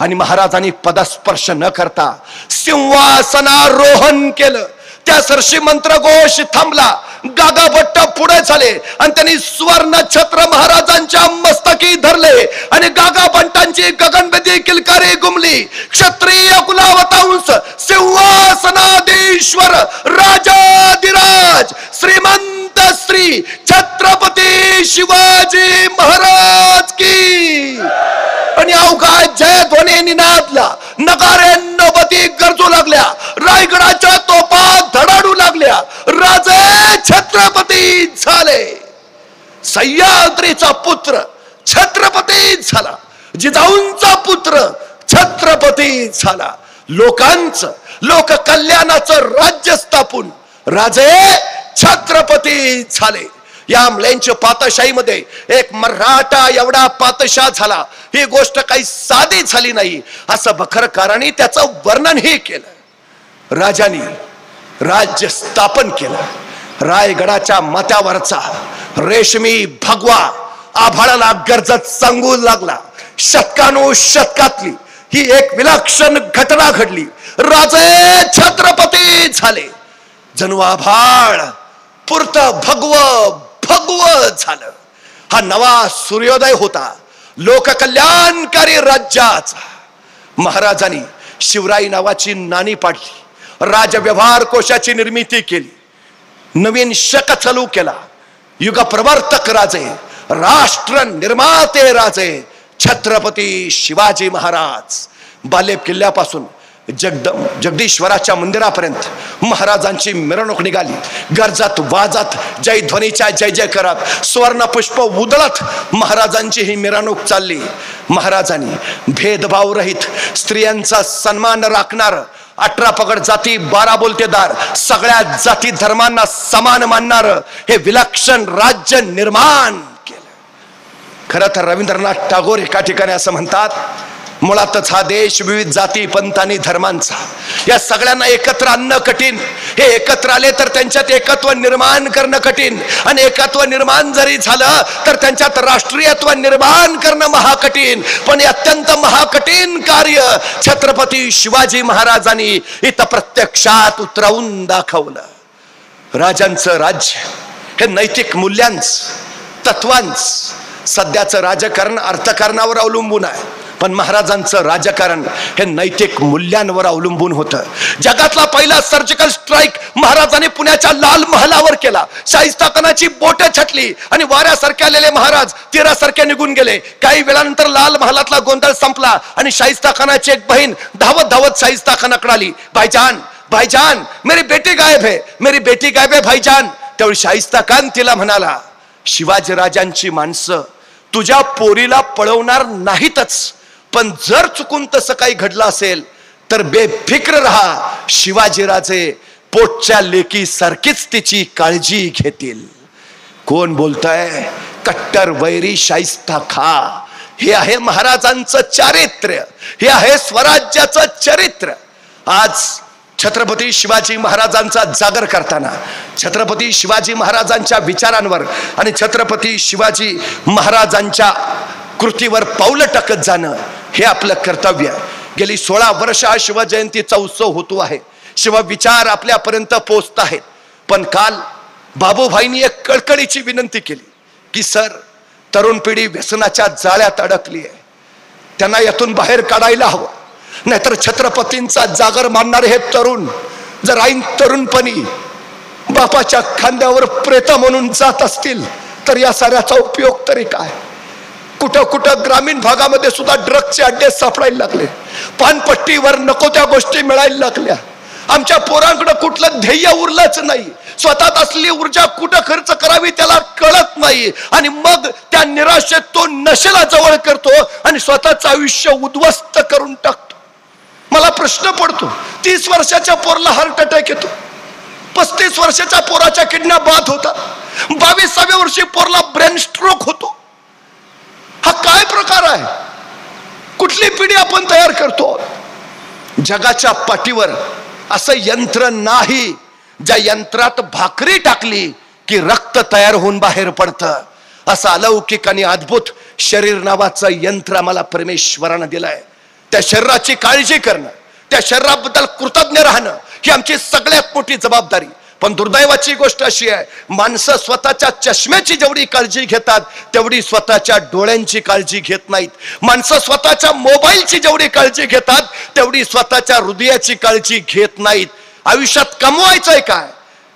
आणि महाराजांनी पदस्पर्श न करता सिंहासनारोहण केलं. त्या सरशी मंत्रघोष थांबला. गागाभट्ट पुढे झाले आणि त्यांनी सुवर्ण छत्र महाराजांच्या मस्तकी धरले आणि गागाभट्टांची गगनभेदी किलकारी घुमली. क्षत्रिय कुलावतांश सिंहासनाधीश्वर राजाधिराज श्रीमंत श्री छत्रपती शिवाजी महाराज की. आणि अवघा जय ध्वनी निनादला. नगारे नवती गरजू लागल्या. रायगडाच्या तोफा धडाडू लागल्या. राजे छत्रपती झाले. सह्याद्रीचा पुत्र छत्रपती झाला. जिजाऊंचा पुत्र छत्रपती झाला. लोकांचं लोककल्याणाचं राज्य स्थापून राजे छत्रपती झाले. या आमल्यांच्या पातशाहीमध्ये एक मराठा एवढा पातशाह झाला. ही गोष्ट काही साधी झाली नाही असं बखरकारांनी त्याचं वर्णनही केलं. राजांनी राज्य स्थापन केलं. रायगडाच्या माथ्यावरचा रेशमी भगवा आभाळाला गरजत सांगू लागला. शतकानुशतकातली ही एक विलक्षण घटना घडली. राजे छत्रपती झाले. जणू आभाळ पुरत भगव भगव झालं. हा नवा सूर्योदय होता लोककल्याणकारी राज्याचा. महाराजांनी शिवराई नावाची नाणी पाडली. राजव्यवहार कोशाची निर्मिती केली. नवीन शक चालू केला. युग प्रवर्तक राजे, राष्ट्र निर्माते राजे छत्रपती शिवाजी महाराज. बालेब किल्ल्यापासून जगदीश्वराच्या मंदिरापर्यंत महाराजांची मिरवणूक निघाली. गरजत वाजत जय ध्वनीच्या जय जय करत सुवर्ण पुष्प उधळत महाराजांची ही मिरवणूक चालली. महाराजांनी भेदभाव रहित स्त्रियांचा सन्मान राखणार, 18 पगड जाती 12 बोलतेदार सगळ्या जाती धर्मांना समान मानणार हे विलक्षण राज्य निर्माण केलं. खरं तर रवींद्रनाथ टागोर एका ठिकाणी असं म्हणतात, मुळातच हा देश विविध जाती पंथ आणि धर्मांचा. या सगळ्यांना एकत्र आणणं कठीण. हे एकत्र आले तर त्यांच्यात एकत्व निर्माण करणं कठीण. आणि एकत्व निर्माण जरी झालं तर त्यांच्यात राष्ट्रीयत्व निर्माण करणं महाकठीण. पण हे अत्यंत महाकठीण कार्य छत्रपती शिवाजी महाराजांनी इथं प्रत्यक्षात उतरवून दाखवलं. राजांचं राज्य हे नैतिक मूल्यांच तत्वांच. सध्याचं राजकारण अर्थकारणावर अवलंबून आहे, पण महाराजांचं राजकारण हे नैतिक मूल्यांवर अवलंबून होतं. जगातला पहिला सर्जिकल स्ट्राईक महाराजांनी पुण्याच्या लाल महालावर केला. शाहिस्ताखानाची बोटं छटली आणि वाऱ्यासारखे आलेले महाराज तीरासारखे निघून गेले. काही वेळानंतर लाल महालातला गोंधळ संपला आणि शाहिस्ताखानाची एक बहीण धावत धावत शाहिस्ताखानाकडे आली. भाईजान, भाईजान, मेरी बेटी गायब है, मेरी बेटी गायब है भाईजान. त्यावेळी शाहिस्ताखान तिला म्हणाला, शिवाजीराजांची माणसं तुझ्या पोरीला पळवणार नाहीतच, पण जर चुकून तसं काही घडलं असेल तर बेफिक्र राहा, शिवाजीराजे पोटच्या लेकी सारखीच तिची काळजी घेतील. कोण बोलताय? कट्टर वैरी शाहिस्ताखा. हे आहे महाराजांचं चारित्र्य, हे आहे स्वराज्याचं चरित्र. आज छत्रपती शिवाजी महाराजांचा जागर करताना छत्रपती शिवाजी महाराजांच्या विचारांवर आणि छत्रपती शिवाजी महाराजांच्या कृतीवर पावलं टाकत जाणं हे आपलं कर्तव्य. गेली 16 वर्ष हा शिवजयंतीचा उत्सव होतो आहे. शिवविचार आपल्यापर्यंत पोहोचत आहेत. पण काल बाबूभाईंनी एक कळकळीची विनंती केली की सर, तरुण पिढी व्यसनाच्या जाळ्यात अडकली आहे, त्यांना यातून बाहेर काढायला हवं. नाहीतर छत्रपतींचा जागर मानणारे हे तरुण जर ऐन तरुणपणी बापाच्या खांद्यावर प्रेत म्हणून जात असतील तर या साऱ्याचा उपयोग तरी काय? कुठं कुठं ग्रामीण भागामध्ये सुद्धा ड्रग्सचे अड्डे सापडायला लागले. पानपट्टीवर नको त्या गोष्टी मिळायला लागल्या. आमच्या पोरांकडे कुठलं ध्येय उरलंच नाही. स्वतःत असलेली ऊर्जा कुठं खर्च करावी त्याला कळत नाही आणि मग त्या निराशेत तो नशेला जवळ करतो आणि स्वतःचं आयुष्य उद्ध्वस्त करून टाकतो. मला प्रश्न पडतो, 30 वर्षाच्या पोराला हार्ट अटॅक येतो, 35 वर्षाच्या पोराच्या किडन्या बाद होतात, 22व्या वर्षी पोराला ब्रेन स्ट्रोक होतो. हा काय प्रकार आहे? कुठली पिढी आपण तयार करतो? जगाच्या पाठीवर असं यंत्र नाही ज्या यंत्रात भाकरी टाकली की रक्त तयार होऊन बाहेर पडतं. असं अलौकिक आणि अद्भुत शरीर नावाचं यंत्र आम्हाला परमेश्वरानं दिलंय. त्या शरीराची काळजी करणं, त्या शरीराबद्दल कृतज्ञ राहणं ही आमची सगळ्यात मोठी जबाबदारी. पण दुर्दैवाची गोष्ट अशी आहे, माणसं स्वतःच्या चष्म्याची जेवढी काळजी घेतात तेवढी स्वतःच्या डोळ्यांची काळजी घेत नाहीत. माणसं स्वतःच्या मोबाईलची जेवढी काळजी घेतात तेवढी स्वतःच्या हृदयाची काळजी घेत नाहीत. आयुष्यात कमवायचंय काय?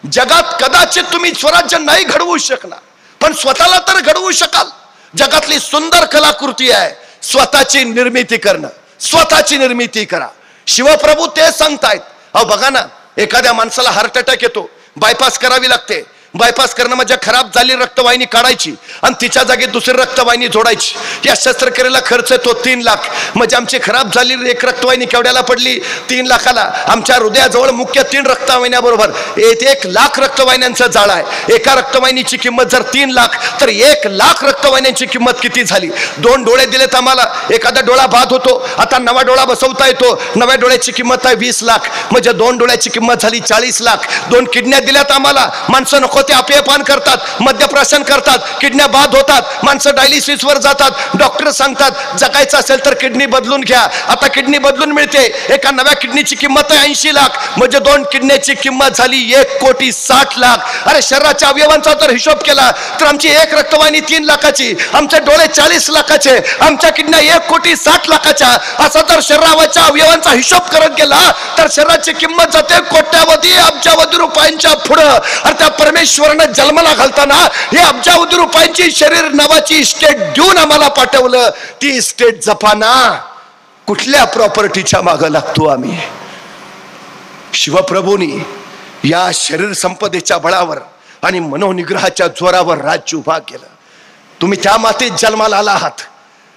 जगात कदाचित तुम्ही स्वराज्य नाही घडवू शकणार, पण स्वतःला तर घडवू शकाल. जगातली सुंदर कलाकृती आहे स्वतःची निर्मिती करणं. स्वतःची निर्मिती करा. शिवप्रभू ते सांगतायत. अहो बघा ना, एखाद्या माणसाला हार्ट अटॅक येतो, बायपास करावी लागते. बायपास करणं म्हणजे खराब झाली रक्तवाहिनी काढायची आणि तिच्या जागी दुसरी रक्तवाहिनी जोडायची. या शस्त्रक्रियेला खर्च येतो 3 लाख. म्हणजे आमची खराब झालेली एक रक्तवाहिनी केवढ्याला पडली? 3 लाखाला. आमच्या हृदयाजवळ मुख्य 3 रक्तवाहिन्याबरोबर 1 लाख रक्तवाहिन्यांचं जाळं आहे. एका रक्तवाहिनीची किंमत जर 3 लाख तर 1 लाख रक्तवाहिन्यांची किंमत किती झाली? 2 डोळे दिलेत आम्हाला, एखादा डोळा बाद होतो, आता नवा डोळा बसवता येतो. नव्या डोळ्याची किंमत आहे 20 लाख. म्हणजे 2 डोळ्याची किंमत झाली 40 लाख. 2 किडन्या दिल्यात आम्हाला. माणसं नको ते अपेयपान करतात, मद्यप्राशन करतात, किडन्या बाद होतात, माणसं डायलिसिस वर जातात. डॉक्टर सांगतात जगायचं असेल तर किडनी बदलून घ्या. आता किडनी बदलून मिळते. एका नव्या किडनीची किंमत आहे 80 लाख. म्हणजे 2 किडनीची किंमत झाली 1,60,00,000. अरे शरीराच्या अवयवांचा जर हिशोब केला तर आमची एक रक्तवाहिनी 3 लाखाची, आमचे डोळे 40 लाखाचे, आमच्या किडन्या 1,60,00,000. असा जर शरीराच्या अवयवांचा हिशोब करत गेला तर शरीराची किंमत जाते कोट्यावधी अब्जावधी रुपयांच्या पुढं. अरे त्या परमेश्वरानं जन्माला घालताना हे अब्जावधी रुपयांची शरीर नावाची इस्टेट देऊन आम्हाला पाठवलं. ती इस्टेट जपाना कुठल्या प्रॉपर्टीच्या मागं लागतो आम्ही? शिवप्रभूंनी या शरीर संपदेच्या बळावर आणि मनोनिग्रहाच्या जोरावर राज्य उभा केलं. तुम्ही त्या मातीत जन्माला आला आहात.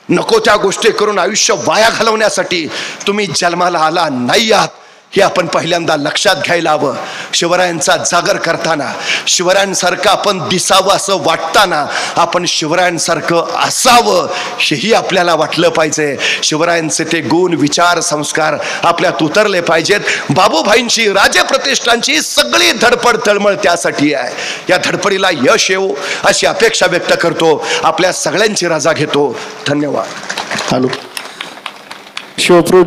नको त्या गोष्टी करून आयुष्य वाया घालवण्यासाठी तुम्ही जन्माला आला नाही आहात. हे आपण पहिल्यांदा लक्षात घ्यायला हवं. शिवरायांचा जागर करताना शिवरायांसारखं आपण दिसावं असं वाटताना आपण शिवरायांसारखं असावं हेही आपल्याला वाटलं पाहिजे. शिवरायांचे ते गुण, विचार, संस्कार आपल्यात उतरले पाहिजेत. बाबूभाईंची, राजप्रतिष्ठांची सगळी धडपड तळमळ त्यासाठी आहे. या धडपडीला यश येवो अशी अपेक्षा व्यक्त करतो. आपल्या सगळ्यांची रजा घेतो. धन्यवाद. हॅलो शिवप्रभू.